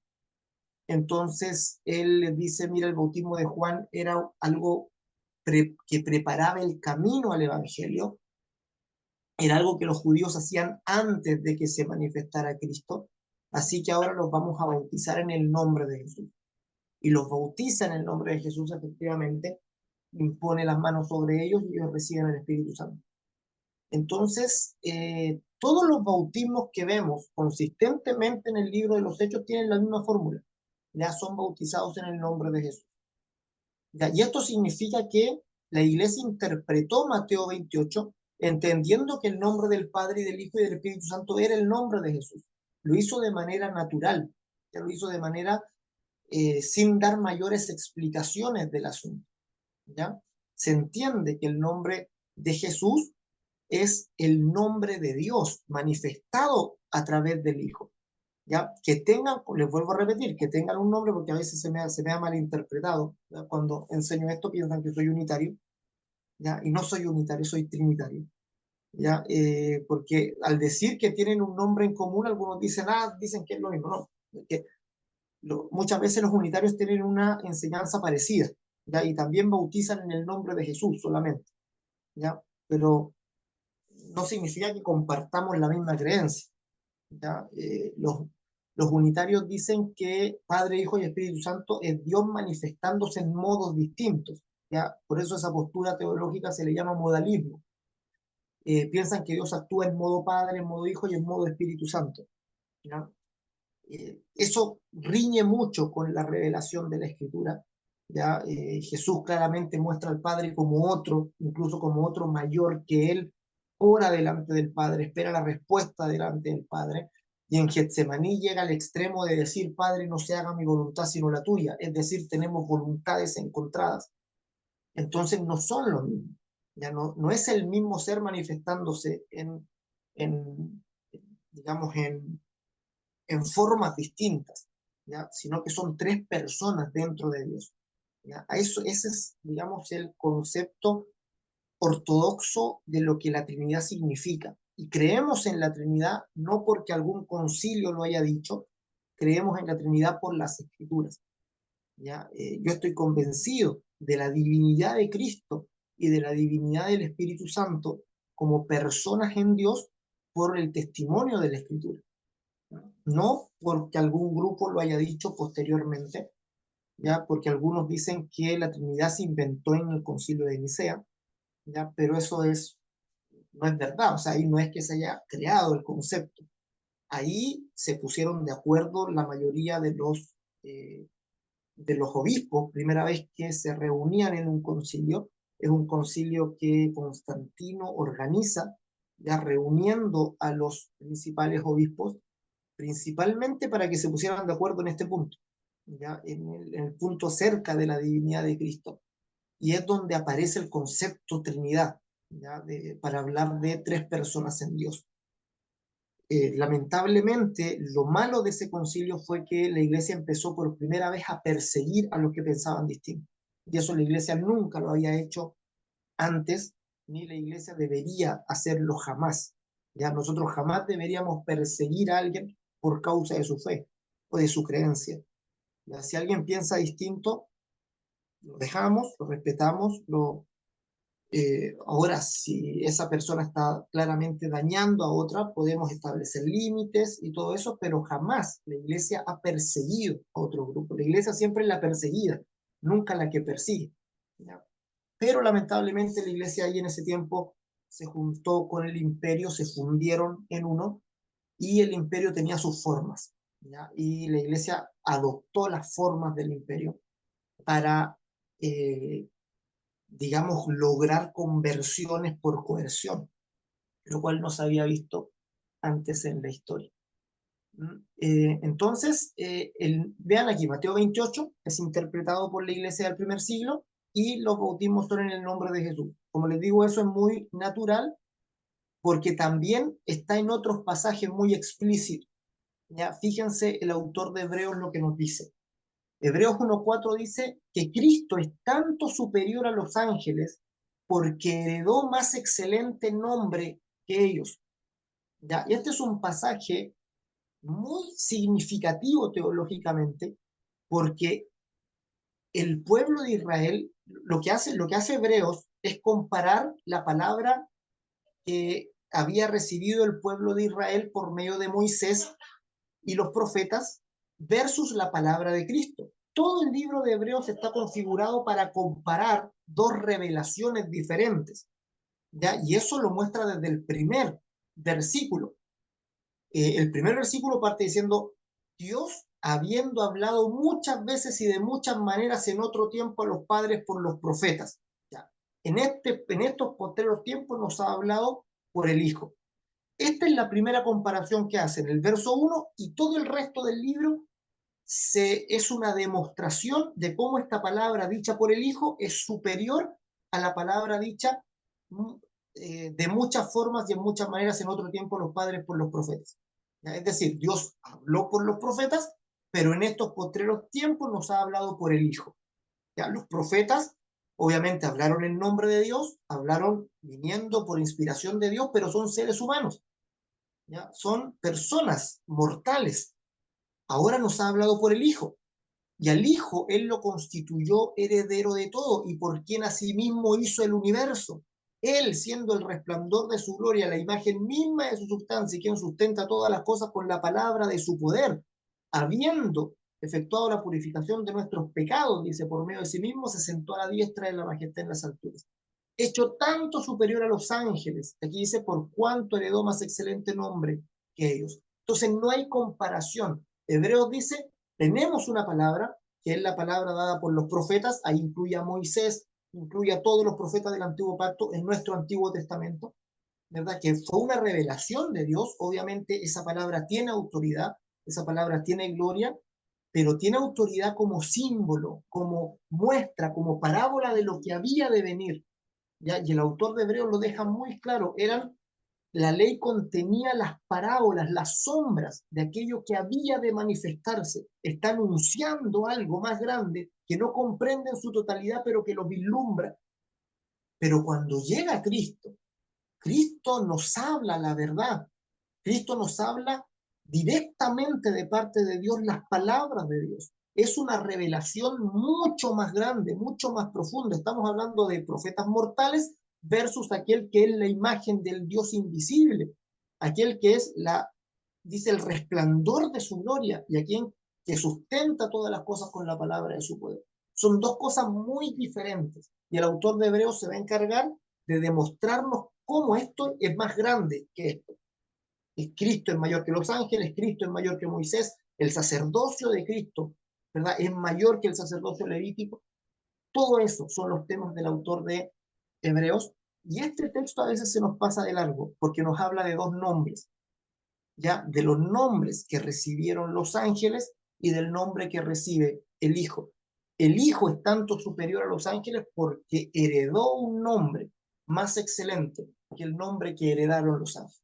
Entonces él les dice, mira, el bautismo de Juan era algo que preparaba el camino al evangelio, era algo que los judíos hacían antes de que se manifestara Cristo, así que ahora los vamos a bautizar en el nombre de Jesús. Y los bautiza en el nombre de Jesús, efectivamente, impone las manos sobre ellos y ellos reciben el Espíritu Santo. Entonces, todos los bautismos que vemos consistentemente en el libro de los Hechos tienen la misma fórmula. Ya son bautizados en el nombre de Jesús. ¿Ya? Y esto significa que la iglesia interpretó Mateo 28 entendiendo que el nombre del Padre y del Hijo y del Espíritu Santo era el nombre de Jesús. Lo hizo de manera natural, ya lo hizo de manera sin dar mayores explicaciones del asunto. ¿Ya? Se entiende que el nombre de Jesús es el nombre de Dios manifestado a través del Hijo. ¿Ya? Que tengan, les vuelvo a repetir, que tengan un nombre, porque a veces se me ha malinterpretado. ¿Ya? Cuando enseño esto piensan que soy unitario. ¿ya? Y no soy unitario, soy trinitario, ¿ya? Porque al decir que tienen un nombre en común, algunos dicen que es lo mismo, no, que muchas veces los unitarios tienen una enseñanza parecida, ¿ya? Y también bautizan en el nombre de Jesús solamente, ¿ya? Pero no significa que compartamos la misma creencia, ¿ya? Los unitarios dicen que Padre, Hijo y Espíritu Santo es Dios manifestándose en modos distintos, ¿ya? Por eso esa postura teológica se le llama modalismo. Piensan que Dios actúa en modo Padre, en modo Hijo y en modo Espíritu Santo, ¿ya? Eso riñe mucho con la revelación de la Escritura, ¿ya? Jesús claramente muestra al Padre como otro, incluso como otro mayor que él, ora delante del Padre, espera la respuesta delante del Padre, y en Getsemaní llega al extremo de decir, Padre, no se haga mi voluntad sino la tuya, es decir, tenemos voluntades encontradas. Entonces no son los mismos, ya no es el mismo ser manifestándose en digamos, en formas distintas, ¿ya? Sino que son tres personas dentro de Dios, ¿ya? Ese es, digamos, el concepto ortodoxo de lo que la Trinidad significa. Y creemos en la Trinidad no porque algún concilio lo haya dicho, creemos en la Trinidad por las Escrituras, ¿ya? Yo estoy convencido de la divinidad de Cristo y de la divinidad del Espíritu Santo como personas en Dios por el testimonio de la Escritura, no porque algún grupo lo haya dicho posteriormente, ya porque algunos dicen que la Trinidad se inventó en el Concilio de Nicea, ya, pero no es verdad, o sea, ahí no es que se haya creado el concepto, ahí se pusieron de acuerdo la mayoría de los obispos, primera vez que se reunían en un concilio, es un concilio que Constantino organiza, ya reuniendo a los principales obispos principalmente para que se pusieran de acuerdo en este punto, ¿ya? En el punto cerca de la divinidad de Cristo. Y es donde aparece el concepto Trinidad, ¿ya? Para hablar de tres personas en Dios. Lamentablemente, lo malo de ese concilio fue que la iglesia empezó por primera vez a perseguir a los que pensaban distinto. Y eso la iglesia nunca lo había hecho antes, ni la iglesia debería hacerlo jamás. Ya nosotros jamás deberíamos perseguir a alguien por causa de su fe o de su creencia. Ya, si alguien piensa distinto, lo dejamos, lo respetamos, ahora si esa persona está claramente dañando a otra, podemos establecer límites y todo eso, pero jamás la iglesia ha perseguido a otro grupo. La iglesia siempre es la perseguida, nunca la que persigue, ¿ya? Pero lamentablemente la iglesia ahí en ese tiempo se juntó con el imperio, se fundieron en uno y el imperio tenía sus formas, ¿ya? Y la iglesia adoptó las formas del imperio para, eh, digamos, lograr conversiones por coerción, lo cual no se había visto antes en la historia. Entonces, vean aquí, Mateo 28 es interpretado por la iglesia del primer siglo y los bautismos son en el nombre de Jesús. Como les digo, eso es muy natural porque también está en otros pasajes muy explícitos. ¿Ya? Fíjense el autor de Hebreos lo que nos dice. Hebreos 1.4 dice que Cristo es tanto superior a los ángeles porque heredó más excelente nombre que ellos. ¿Ya? Y este es un pasaje muy significativo teológicamente, porque el pueblo de Israel, lo que hace Hebreos es comparar la palabra que había recibido el pueblo de Israel por medio de Moisés y los profetas versus la palabra de Cristo. Todo el libro de Hebreos está configurado para comparar dos revelaciones diferentes, ¿ya? Y eso lo muestra desde el primer versículo. El primer versículo parte diciendo, Dios, habiendo hablado muchas veces y de muchas maneras en otro tiempo a los padres por los profetas, ¿ya? En estos postreros tiempos nos ha hablado por el Hijo. Esta es la primera comparación que hace en el verso 1 y todo el resto del libro es una demostración de cómo esta palabra dicha por el Hijo es superior a la palabra dicha de muchas formas y en muchas maneras en otro tiempo los padres por los profetas. ¿Ya? Es decir, Dios habló por los profetas, pero en estos postreros tiempos nos ha hablado por el Hijo. ¿Ya? Los profetas Obviamente hablaron en nombre de Dios, hablaron viniendo por inspiración de Dios, pero son seres humanos, ¿ya? Son personas mortales. Ahora nos ha hablado por el Hijo. Y al Hijo Él lo constituyó heredero de todo y por quien asimismo hizo el universo. Él, siendo el resplandor de su gloria, la imagen misma de su sustancia y quien sustenta todas las cosas con la palabra de su poder, habiendo efectuado la purificación de nuestros pecados, dice, por medio de sí mismo, se sentó a la diestra de la majestad en las alturas. Hecho tanto superior a los ángeles, aquí dice, por cuanto heredó más excelente nombre que ellos. Entonces no hay comparación. Hebreos dice, tenemos una palabra, que es la palabra dada por los profetas, ahí incluye a Moisés, incluye a todos los profetas del Antiguo Pacto en nuestro Antiguo Testamento, ¿verdad? Que fue una revelación de Dios, obviamente esa palabra tiene autoridad, esa palabra tiene gloria, pero tiene autoridad como símbolo, como muestra, como parábola de lo que había de venir, ¿ya? Y el autor de Hebreos lo deja muy claro, la ley contenía las parábolas, las sombras de aquello que había de manifestarse. Está anunciando algo más grande que no comprende en su totalidad, pero que lo vislumbra. Pero cuando llega Cristo, Cristo nos habla la verdad. Cristo nos habla directamente de parte de Dios, las palabras de Dios. Es una revelación mucho más grande, mucho más profunda. Estamos hablando de profetas mortales versus aquel que es la imagen del Dios invisible, aquel que es dice, el resplandor de su gloria y aquel que sustenta todas las cosas con la palabra de su poder. Son dos cosas muy diferentes y el autor de Hebreos se va a encargar de demostrarnos cómo esto es más grande que esto. Cristo es mayor que los ángeles, Cristo es mayor que Moisés, el sacerdocio de Cristo, ¿verdad? Es mayor que el sacerdocio levítico. Todo eso son los temas del autor de Hebreos. Y este texto a veces se nos pasa de largo porque nos habla de dos nombres, ya de los nombres que recibieron los ángeles y del nombre que recibe el Hijo. El Hijo es tanto superior a los ángeles porque heredó un nombre más excelente que el nombre que heredaron los ángeles.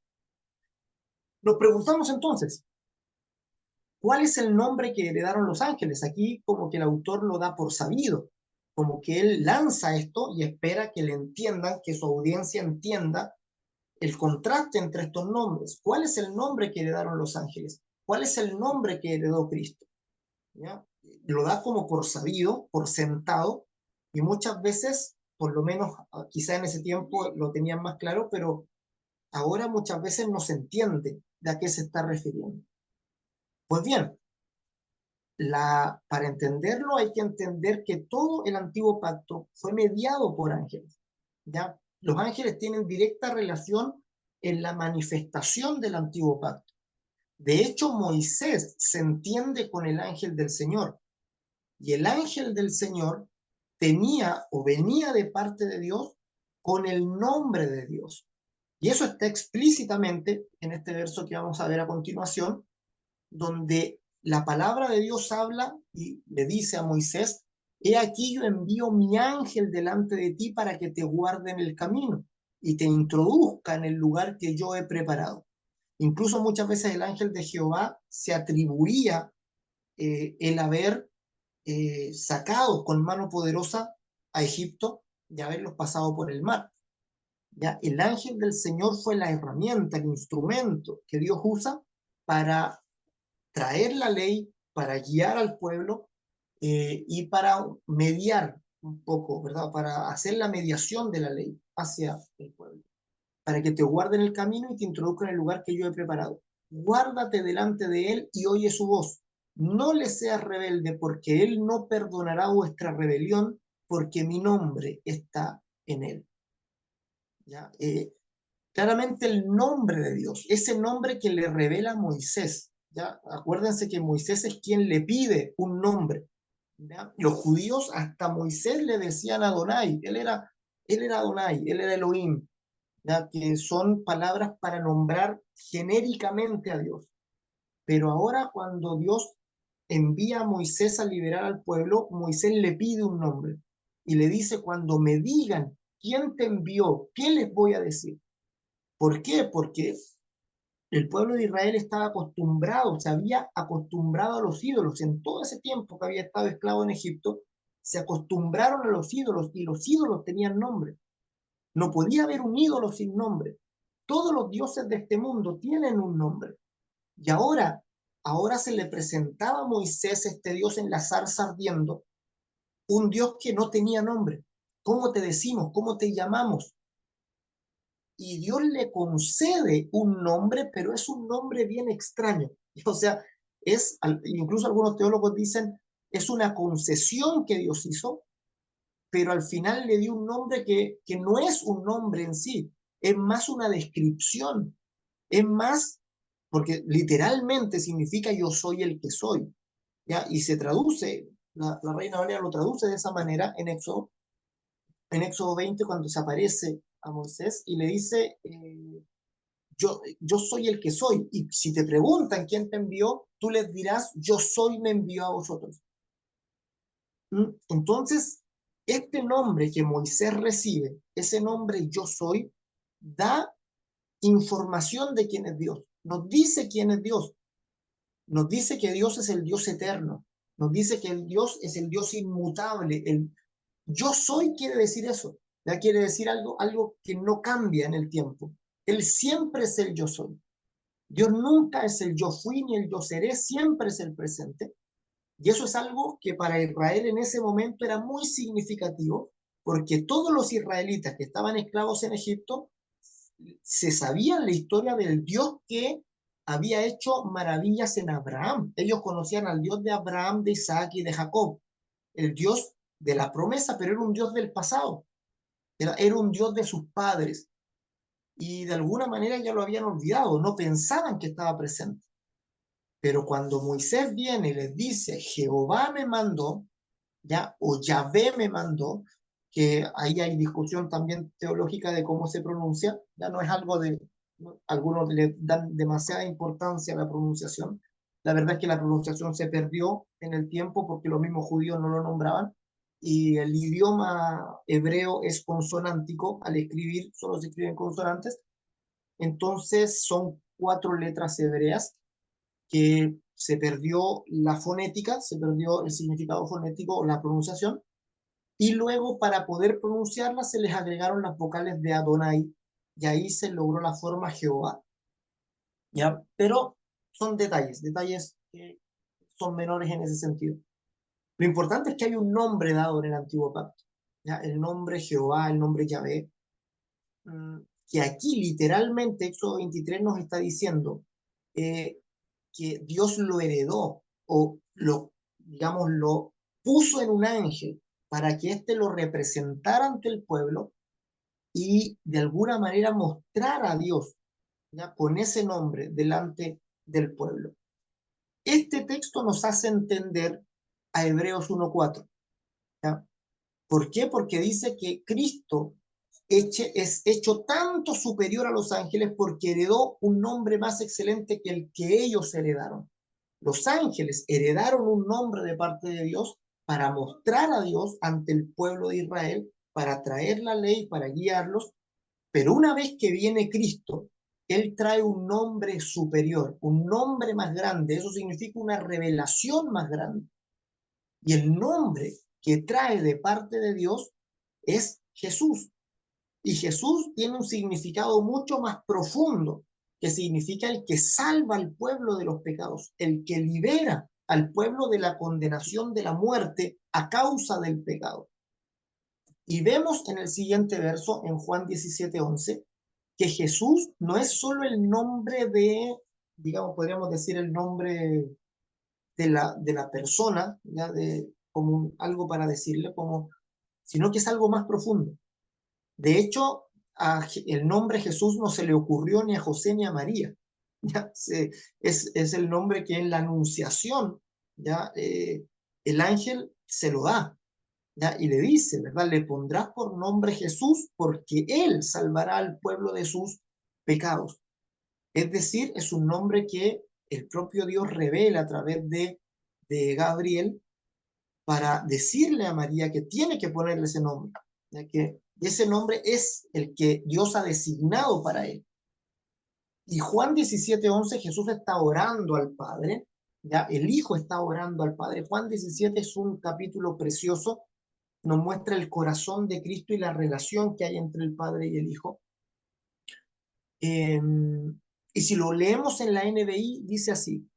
Nos preguntamos entonces, ¿cuál es el nombre que heredaron los ángeles? Aquí como que el autor lo da por sabido, como que él lanza esto y espera que le entiendan, que su audiencia entienda el contraste entre estos nombres. ¿Cuál es el nombre que heredaron los ángeles? ¿Cuál es el nombre que heredó Cristo? ¿Ya? Lo da como por sabido, por sentado, y muchas veces, por lo menos quizá en ese tiempo lo tenían más claro, pero ahora muchas veces no se entiende de a qué se está refiriendo. Pues bien, para entenderlo hay que entender que todo el antiguo pacto fue mediado por ángeles, ¿ya? Los ángeles tienen directa relación en la manifestación del antiguo pacto. De hecho, Moisés se entiende con el ángel del Señor y el ángel del Señor tenía o venía de parte de Dios con el nombre de Dios. Y eso está explícitamente en este verso que vamos a ver a continuación, donde la palabra de Dios habla y le dice a Moisés, he aquí yo envío mi ángel delante de ti para que te guarde en el camino y te introduzca en el lugar que yo he preparado. Incluso muchas veces el ángel de Jehová se atribuía el haber sacado con mano poderosa a Egipto y haberlos pasado por el mar. ¿Ya? El ángel del Señor fue la herramienta, el instrumento que Dios usa para traer la ley, para guiar al pueblo y para mediar un poco, ¿verdad? Para hacer la mediación de la ley hacia el pueblo, para que te guarde en el camino y te introduzca en el lugar que yo he preparado. Guárdate delante de él y oye su voz. No le seas rebelde, porque él no perdonará vuestra rebelión, porque mi nombre está en él. ¿Ya? Claramente el nombre de Dios, ese nombre que le revela a Moisés. ¿Ya? Acuérdense que Moisés es quien le pide un nombre. ¿Ya? Los judíos hasta Moisés le decían Adonai, él era Adonai, él era Elohim, ¿ya? Que son palabras para nombrar genéricamente a Dios. Pero ahora cuando Dios envía a Moisés a liberar al pueblo, Moisés le pide un nombre y le dice, cuando me digan quién te envió, ¿qué les voy a decir? ¿Por qué? Porque el pueblo de Israel estaba acostumbrado, se había acostumbrado a los ídolos en todo ese tiempo que había estado esclavo en Egipto, se acostumbraron a los ídolos y los ídolos tenían nombre. No podía haber un ídolo sin nombre. Todos los dioses de este mundo tienen un nombre. Y ahora se le presentaba a Moisés este Dios en la zarza ardiendo, un Dios que no tenía nombre. ¿Cómo te decimos? ¿Cómo te llamamos? Y Dios le concede un nombre, pero es un nombre bien extraño. O sea, incluso algunos teólogos dicen, es una concesión que Dios hizo, pero al final le dio un nombre que no es un nombre en sí, es más una descripción, es más, porque literalmente significa yo soy el que soy, ¿ya? Y se traduce, la Reina Valera lo traduce de esa manera en Éxodo 20, cuando se aparece a Moisés y le dice, yo soy el que soy. Y si te preguntan quién te envió, tú les dirás, yo soy, me envió a vosotros. Entonces, este nombre que Moisés recibe, ese nombre yo soy, da información de quién es Dios. Nos dice quién es Dios. Nos dice que Dios es el Dios eterno. Nos dice que el Dios es el Dios inmutable. El yo soy quiere decir eso. Ya quiere decir algo que no cambia en el tiempo. Él siempre es el yo soy. Dios nunca es el yo fui ni el yo seré, siempre es el presente. Y eso es algo que para Israel en ese momento era muy significativo, porque todos los israelitas que estaban esclavos en Egipto se sabían la historia del Dios que había hecho maravillas en Abraham. Ellos conocían al Dios de Abraham, de Isaac y de Jacob, el Dios de la promesa, pero era un Dios del pasado, era un Dios de sus padres. Y de alguna manera ya lo habían olvidado, no pensaban que estaba presente. Pero cuando Moisés viene y les dice, Jehová me mandó, ya, o Yahvé me mandó, que ahí hay discusión también teológica de cómo se pronuncia, ya no es algo de, algunos le dan demasiada importancia a la pronunciación. La verdad es que la pronunciación se perdió en el tiempo porque los mismos judíos no lo nombraban, y el idioma hebreo es consonántico, al escribir solo se escriben consonantes, entonces son 4 letras hebreas que se perdió la fonética, se perdió el significado fonético o la pronunciación, y luego para poder pronunciarla se les agregaron las vocales de Adonai, y ahí se logró la forma Jehová, ¿ya? Pero son detalles que son menores en ese sentido. Lo importante es que hay un nombre dado en el Antiguo Pacto, ¿ya? El nombre Jehová, el nombre Yahvé, que aquí literalmente Éxodo 23 nos está diciendo eh, que Dios lo heredó o digamos, lo puso en un ángel para que éste lo representara ante el pueblo y de alguna manera mostrar a Dios, ¿ya? Con ese nombre delante del pueblo. Este texto nos hace entender a Hebreos 1:4. ¿Ya? ¿Por qué? Porque dice que Cristo es hecho tanto superior a los ángeles porque heredó un nombre más excelente que el que ellos heredaron. Los ángeles heredaron un nombre de parte de Dios para mostrar a Dios ante el pueblo de Israel, para traer la ley, para guiarlos, pero una vez que viene Cristo, Él trae un nombre superior, un nombre más grande, eso significa una revelación más grande. Y el nombre que trae de parte de Dios es Jesús. Y Jesús tiene un significado mucho más profundo, que significa el que salva al pueblo de los pecados, el que libera al pueblo de la condenación de la muerte a causa del pecado. Y vemos en el siguiente verso, en Juan 17:11, que Jesús no es solo el nombre de, digamos, podríamos decir el nombre de la persona, ¿ya? Como algo para decirle, sino que es algo más profundo. De hecho, el nombre Jesús no se le ocurrió ni a José ni a María. ¿Ya? Es el nombre que en la Anunciación, ¿ya? El ángel se lo da, ¿ya? Y le dice, ¿verdad? Le pondrás por nombre Jesús porque él salvará al pueblo de sus pecados. Es decir, es un nombre que el propio Dios revela a través de Gabriel para decirle a María que tiene que ponerle ese nombre, ya que ese nombre es el que Dios ha designado para él. Y Juan 17:11, Jesús está orando al Padre, ya el Hijo está orando al Padre. Juan 17 es un capítulo precioso nos muestra el corazón de Cristo y la relación que hay entre el Padre y el Hijo. Eh, y si lo leemos en la NBI, dice así: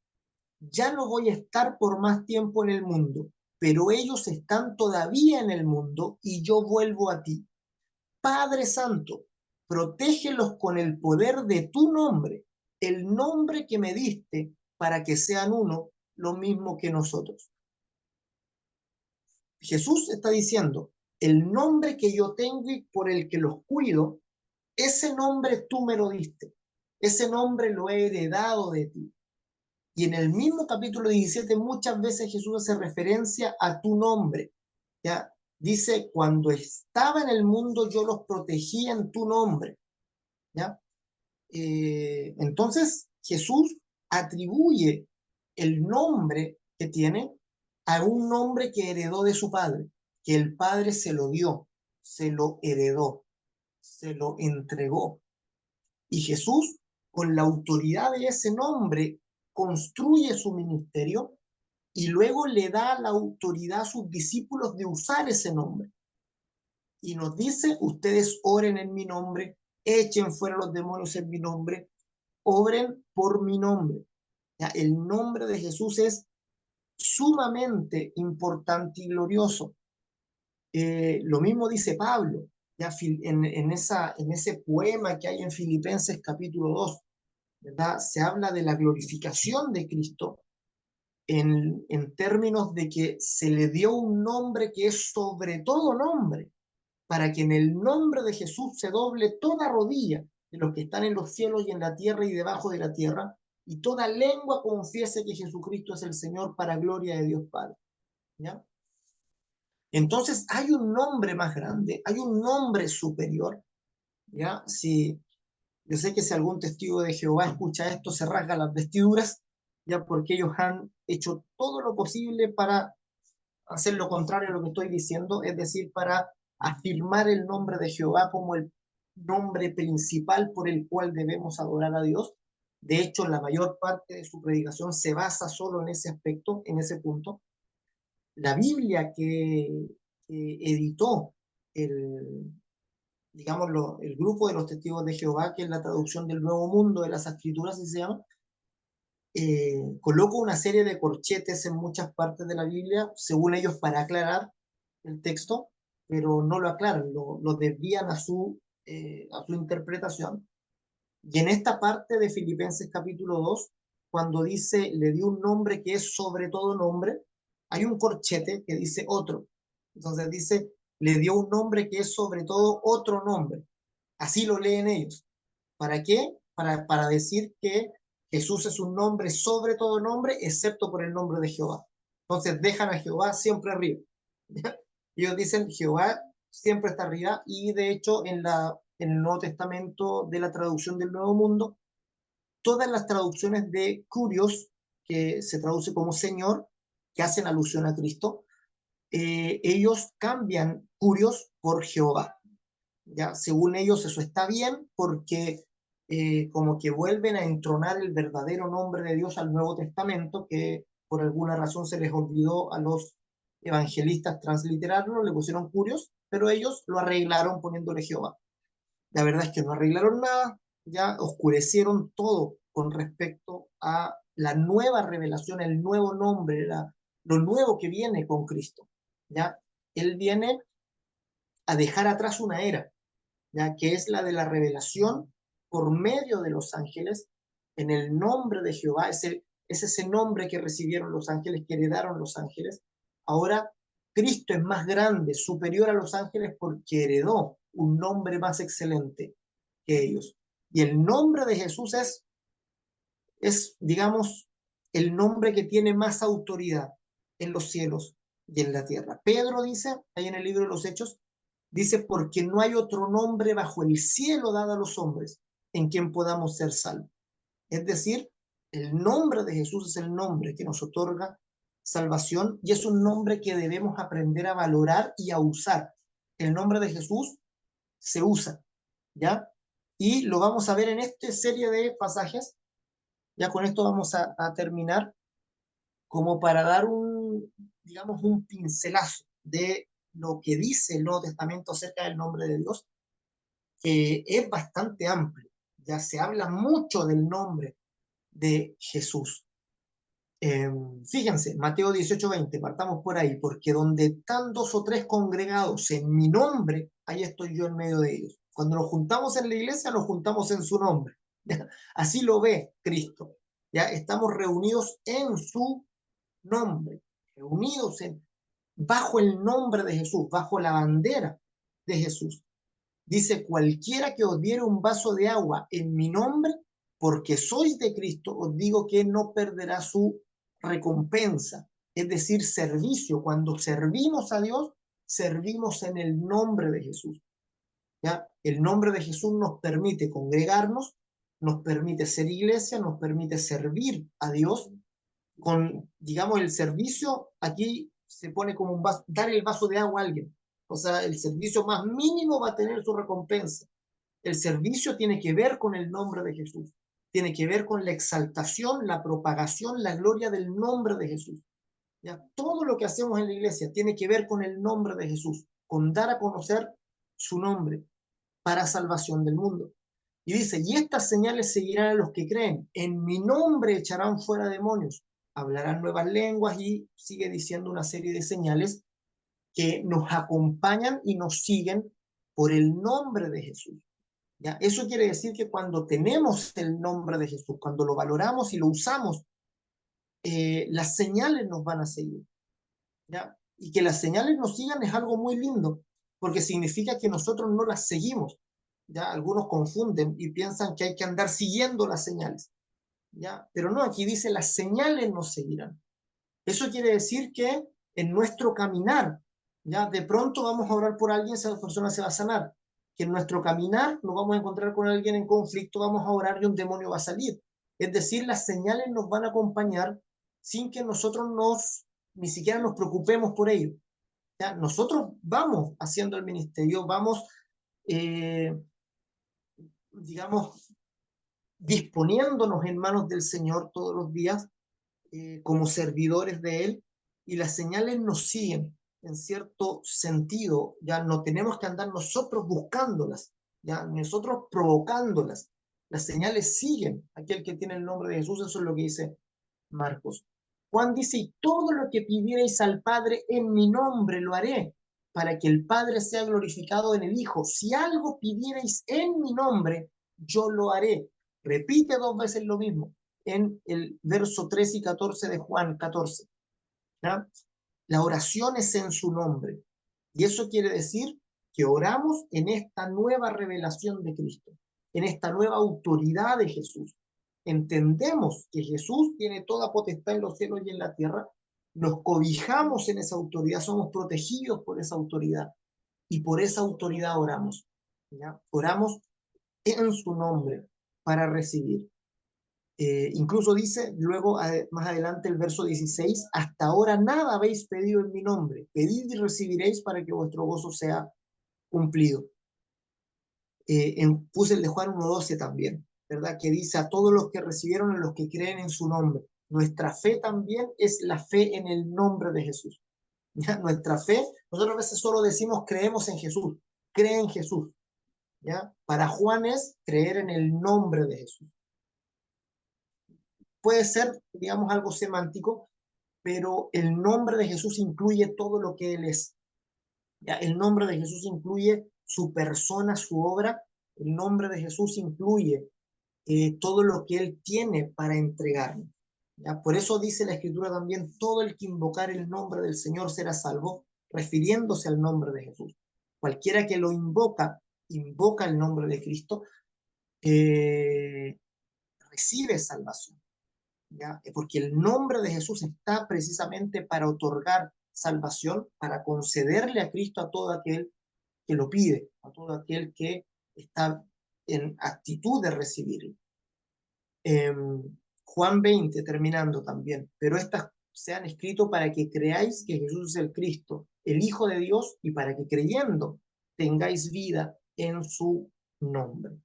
ya no voy a estar por más tiempo en el mundo, pero ellos están todavía en el mundo y yo vuelvo a ti. Padre Santo, protégelos con el poder de tu nombre, el nombre que me diste, para que sean uno, lo mismo que nosotros. Jesús está diciendo: el nombre que yo tengo y por el que los cuido, ese nombre tú me lo diste, ese nombre lo he heredado de ti. Y en el mismo capítulo 17 muchas veces Jesús hace referencia a tu nombre, ¿ya? Dice: cuando estaba en el mundo yo los protegí en tu nombre, ¿ya? Entonces Jesús atribuye el nombre que tiene a un nombre que heredó de su padre, que el padre se lo dio, se lo heredó, se lo entregó. Y Jesús, con la autoridad de ese nombre, construye su ministerio y luego le da la autoridad a sus discípulos de usar ese nombre. Y nos dice: ustedes oren en mi nombre, echen fuera los demonios en mi nombre, obren por mi nombre. ¿Ya? El nombre de Jesús es sumamente importante y glorioso. Lo mismo dice Pablo, ya en ese poema que hay en Filipenses capítulo 2, ¿verdad? Se habla de la glorificación de Cristo en términos de que se le dio un nombre que es sobre todo nombre, para que en el nombre de Jesús se doble toda rodilla de los que están en los cielos y en la tierra y debajo de la tierra, y toda lengua confiese que Jesucristo es el Señor, para gloria de Dios Padre. ¿Ya? Entonces hay un nombre más grande, hay un nombre superior. ¿Ya? Si, yo sé que si algún testigo de Jehová escucha esto, se rasga las vestiduras, ya, porque ellos han hecho todo lo posible para hacer lo contrario a lo que estoy diciendo, es decir, para afirmar el nombre de Jehová como el nombre principal por el cual debemos adorar a Dios. De hecho, la mayor parte de su predicación se basa solo en ese aspecto, en ese punto. La Biblia que editó el, digámoslo, el grupo de los testigos de Jehová, que es la traducción del Nuevo Mundo de las Escrituras, así se llama, coloca una serie de corchetes en muchas partes de la Biblia, según ellos, para aclarar el texto, pero no lo aclaran, lo desvían a su interpretación. Y en esta parte de Filipenses capítulo 2, cuando dice: le dio un nombre que es sobre todo nombre, hay un corchete que dice otro. Entonces dice: le dio un nombre que es sobre todo otro nombre. Así lo leen ellos. ¿Para qué? Para decir que Jesús es un nombre sobre todo nombre, excepto por el nombre de Jehová. Entonces dejan a Jehová siempre arriba. Ellos dicen: Jehová siempre está arriba, y de hecho en el Nuevo Testamento, de la traducción del Nuevo Mundo, todas las traducciones de Curios, que se traduce como Señor, que hacen alusión a Cristo, ellos cambian Curios por Jehová. ¿Ya? Según ellos eso está bien, porque como que vuelven a entronar el verdadero nombre de Dios al Nuevo Testamento, que por alguna razón se les olvidó a los evangelistas transliterarlo, le pusieron Curios, pero ellos lo arreglaron poniéndole Jehová. La verdad es que no arreglaron nada, ya oscurecieron todo con respecto a la nueva revelación, el nuevo nombre, lo nuevo que viene con Cristo. ¿Ya? Él viene a dejar atrás una era, ya que es la de la revelación por medio de los ángeles en el nombre de Jehová. Es ese nombre que recibieron los ángeles, que heredaron los ángeles. Ahora Cristo es más grande, superior a los ángeles, porque heredó un nombre más excelente que ellos. Y el nombre de Jesús digamos, el nombre que tiene más autoridad en los cielos y en la tierra. Pedro dice, ahí en el libro de los Hechos, dice: porque no hay otro nombre bajo el cielo dado a los hombres en quien podamos ser salvos. Es decir, el nombre de Jesús es el nombre que nos otorga salvación, y es un nombre que debemos aprender a valorar y a usar. El nombre de Jesús se usa, ¿ya? Y lo vamos a ver en esta serie de pasajes. Ya con esto vamos a terminar, como para dar digamos, un pincelazo lo que dice el Nuevo Testamento acerca del nombre de Dios es bastante amplio. Ya se habla mucho del nombre de Jesús. Fíjense, Mateo 18:20, partamos por ahí, porque donde están dos o tres congregados en mi nombre, ahí estoy yo en medio de ellos. Cuando nos juntamos en la iglesia, nos juntamos en su nombre. ¿Ya? Así lo ve Cristo. Ya estamos reunidos en su nombre, reunidos bajo el nombre de Jesús, bajo la bandera de Jesús. Dice, cualquiera que os diere un vaso de agua en mi nombre, porque sois de Cristo, os digo que no perderá su recompensa, es decir, servicio. Cuando servimos a Dios, servimos en el nombre de Jesús. ¿Ya? El nombre de Jesús nos permite congregarnos, nos permite ser iglesia, nos permite servir a Dios con, digamos, el servicio. Aquí se pone como un vaso, dar el vaso de agua a alguien. O sea, el servicio más mínimo va a tener su recompensa. El servicio tiene que ver con el nombre de Jesús. Tiene que ver con la exaltación, la propagación, la gloria del nombre de Jesús. ¿Ya? Todo lo que hacemos en la iglesia tiene que ver con el nombre de Jesús, con dar a conocer su nombre para salvación del mundo. Y dice, y estas señales seguirán a los que creen. En mi nombre echarán fuera demonios, hablarán nuevas lenguas, y sigue diciendo una serie de señales que nos acompañan y nos siguen por el nombre de Jesús. ¿Ya? Eso quiere decir que cuando tenemos el nombre de Jesús, cuando lo valoramos y lo usamos, las señales nos van a seguir. ¿Ya? Y que las señales nos sigan es algo muy lindo, porque significa que nosotros no las seguimos. ¿Ya? Algunos confunden y piensan que hay que andar siguiendo las señales. ¿Ya? Pero no, aquí dice las señales nos seguirán. Eso quiere decir que en nuestro caminar, ya de pronto vamos a orar por alguien, esa persona se va a sanar. Que en nuestro caminar nos vamos a encontrar con alguien en conflicto, vamos a orar y un demonio va a salir. Es decir, las señales nos van a acompañar sin que nosotros ni siquiera nos preocupemos por ello. ¿Ya? Nosotros vamos haciendo el ministerio, vamos, eh, digamos, disponiéndonos en manos del Señor todos los días como servidores de Él, y las señales nos siguen en cierto sentido. Ya no tenemos que andar nosotros buscándolas, ya nosotros provocándolas. Las señales siguen aquel que tiene el nombre de Jesús. Eso es lo que dice Marcos. Juan dice, y todo lo que pidierais al Padre en mi nombre lo haré, para que el Padre sea glorificado en el Hijo. Si algo pidierais en mi nombre, yo lo haré. Repite dos veces lo mismo en el verso 13 y 14 de Juan 14. ¿Ya? La oración es en su nombre. Y eso quiere decir que oramos en esta nueva revelación de Cristo, en esta nueva autoridad de Jesús. Entendemos que Jesús tiene toda potestad en los cielos y en la tierra, nos cobijamos en esa autoridad, somos protegidos por esa autoridad, y por esa autoridad oramos. ¿Ya? Oramos en su nombre para recibir. Incluso dice luego más adelante el verso 16, hasta ahora nada habéis pedido en mi nombre, pedid y recibiréis para que vuestro gozo sea cumplido. Puse el de Juan 1:12 también, ¿verdad? Que dice a todos los que recibieron, a los que creen en su nombre. Nuestra fe también es la fe en el nombre de Jesús. ¿Ya? Nuestra fe, nosotros a veces solo decimos creemos en Jesús, cree en Jesús. ¿Ya? Para Juan es creer en el nombre de Jesús. Puede ser, digamos, algo semántico, pero el nombre de Jesús incluye todo lo que Él es. ¿Ya? El nombre de Jesús incluye su persona, su obra. El nombre de Jesús incluye todo lo que Él tiene para entregarnos. ¿Ya? Por eso dice la Escritura también, todo el que invocar el nombre del Señor será salvo, refiriéndose al nombre de Jesús. Cualquiera que lo invoca el nombre de Cristo, recibe salvación. ¿Ya? Porque el nombre de Jesús está precisamente para otorgar salvación, para concederle a Cristo a todo aquel que lo pide, a todo aquel que está en actitud de recibirlo. Juan 20, terminando también, pero estas se han escrito para que creáis que Jesús es el Cristo, el Hijo de Dios, y para que creyendo tengáis vida en su nombre.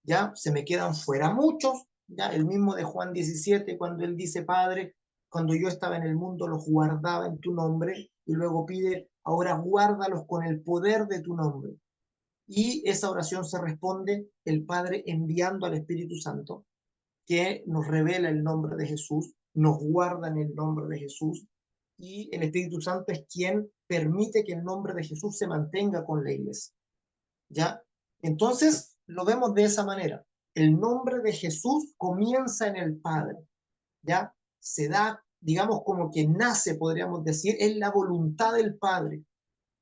Ya se me quedan fuera muchos, ya el mismo de Juan 17, cuando él dice, Padre, cuando yo estaba en el mundo los guardaba en tu nombre, y luego pide ahora guárdalos con el poder de tu nombre. Y esa oración se responde el Padre enviando al Espíritu Santo, que nos revela el nombre de Jesús, nos guarda en el nombre de Jesús, y el Espíritu Santo es quien permite que el nombre de Jesús se mantenga con la iglesia. ¿Ya? Entonces, lo vemos de esa manera. El nombre de Jesús comienza en el Padre, ¿ya? Se da, digamos, como que nace, podríamos decir, es la voluntad del Padre.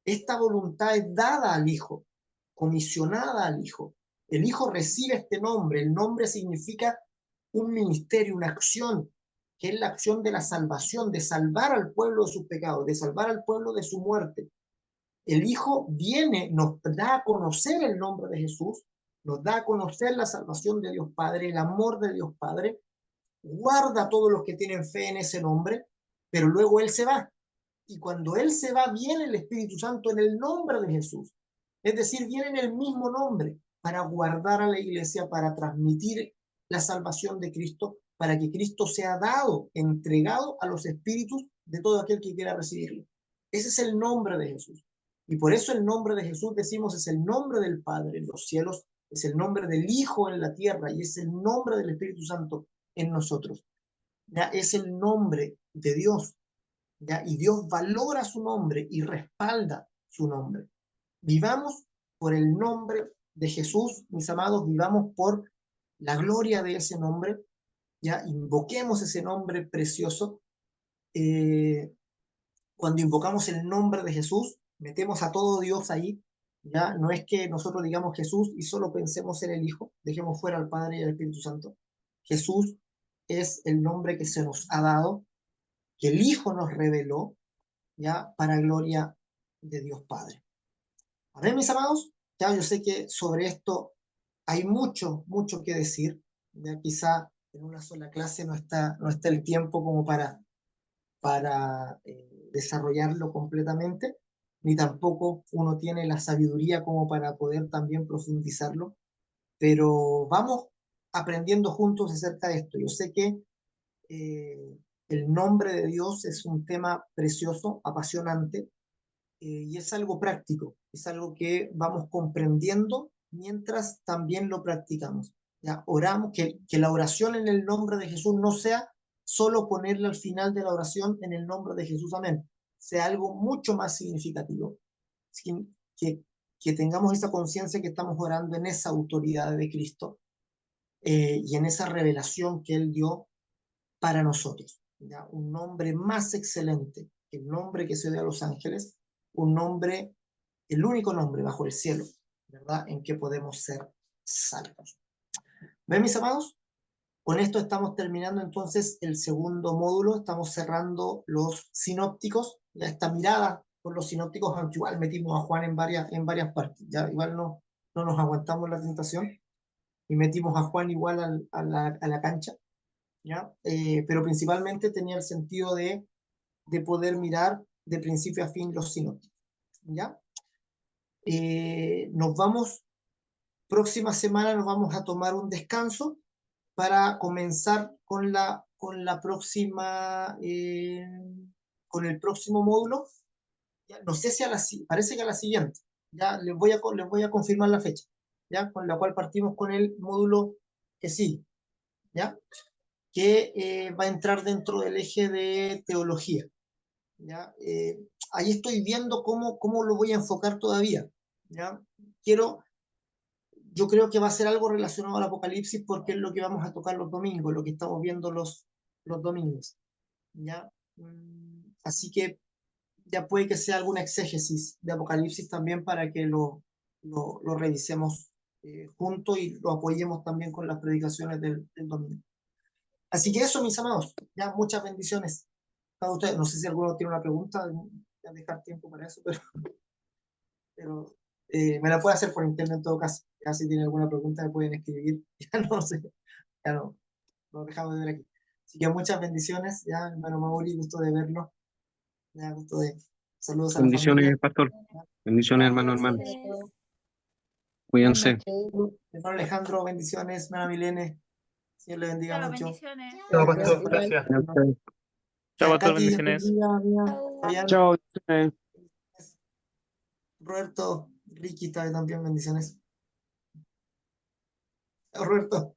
Esta voluntad es dada al Hijo, comisionada al Hijo. El Hijo recibe este nombre. El nombre significa un ministerio, una acción, que es la acción de la salvación, de salvar al pueblo de sus pecados, de salvar al pueblo de su muerte. El Hijo viene, nos da a conocer el nombre de Jesús, nos da a conocer la salvación de Dios Padre, el amor de Dios Padre, guarda a todos los que tienen fe en ese nombre, pero luego Él se va. Y cuando Él se va, viene el Espíritu Santo en el nombre de Jesús. Es decir, viene en el mismo nombre para guardar a la iglesia, para transmitir la salvación de Cristo, para que Cristo sea dado, entregado a los espíritus de todo aquel que quiera recibirlo. Ese es el nombre de Jesús. Y por eso el nombre de Jesús, decimos, es el nombre del Padre en los cielos, es el nombre del Hijo en la tierra y es el nombre del Espíritu Santo en nosotros. Ya es el nombre de Dios. ¿Ya? Y Dios valora su nombre y respalda su nombre. Vivamos por el nombre de Jesús, mis amados, vivamos por la gloria de ese nombre, ya invoquemos ese nombre precioso. Cuando invocamos el nombre de Jesús, metemos a todo Dios ahí, ya no es que nosotros digamos Jesús y solo pensemos en el Hijo, dejemos fuera al Padre y al Espíritu Santo. Jesús es el nombre que se nos ha dado, que el Hijo nos reveló, ya para gloria de Dios Padre. A ver, mis amados, ya yo sé que sobre esto hay mucho, mucho que decir, ya quizá en una sola clase no está el tiempo como para desarrollarlo completamente, ni tampoco uno tiene la sabiduría como para poder también profundizarlo, pero vamos aprendiendo juntos acerca de esto. Yo sé que el nombre de Dios es un tema precioso, apasionante, y es algo práctico, es algo que vamos comprendiendo mientras también lo practicamos. ¿Ya? Oramos, que la oración en el nombre de Jesús no sea solo ponerle al final de la oración en el nombre de Jesús, amén, sea algo mucho más significativo, que, que tengamos esa conciencia que estamos orando en esa autoridad de Cristo y en esa revelación que Él dio para nosotros. ¿Ya? Un nombre más excelente que el nombre que se dio a los ángeles, un nombre, el único nombre bajo el cielo, ¿verdad? En que podemos ser salvos. ¿Ven, mis amados? Con esto estamos terminando entonces el segundo módulo, estamos cerrando los sinópticos, ya esta mirada por los sinópticos, aunque igual metimos a Juan en varias partes, ya igual no nos aguantamos la tentación y metimos a Juan igual a la cancha, ¿ya? Pero principalmente tenía el sentido de poder mirar de principio a fin los sinópticos, ¿ya? Nos vamos, próxima semana nos vamos a tomar un descanso para comenzar con la próxima, con el próximo módulo. Ya, no sé si parece que a la siguiente, ya les voy a confirmar la fecha, ya, con la cual partimos con el módulo que sigue, ya, que va a entrar dentro del eje de teología. ¿Ya? Ahí estoy viendo cómo lo voy a enfocar todavía. ¿Ya? Yo creo que va a ser algo relacionado al Apocalipsis porque es lo que vamos a tocar los domingos, lo que estamos viendo los domingos. ¿Ya? Así que ya puede que sea alguna exégesis de Apocalipsis también para que lo revisemos juntos y lo apoyemos también con las predicaciones del domingo. Así que eso, mis amados, ya muchas bendiciones a ustedes. No sé si alguno tiene una pregunta, voy a dejar tiempo para eso, pero me la puede hacer por internet en todo caso. Ya si tienen alguna pregunta me pueden escribir. Ya no sé, ya no, lo dejamos de ver aquí. Así que muchas bendiciones, ya, hermano Mauri, gusto de verlo. Ya, gusto de saludos a la familia. Bendiciones, pastor. Bendiciones, hermano. Cuídense. Hermano Alejandro, bendiciones, hermana Milene. Dios le bendiga Chao, mucho. bendiciones. Chao, pastor, gracias. Cuídense. Chao, pastor, Katy, Dios te bendiciones. bendiga, bien. Chao. Roberto, Ricky está ahí también, bendiciones. Roberto.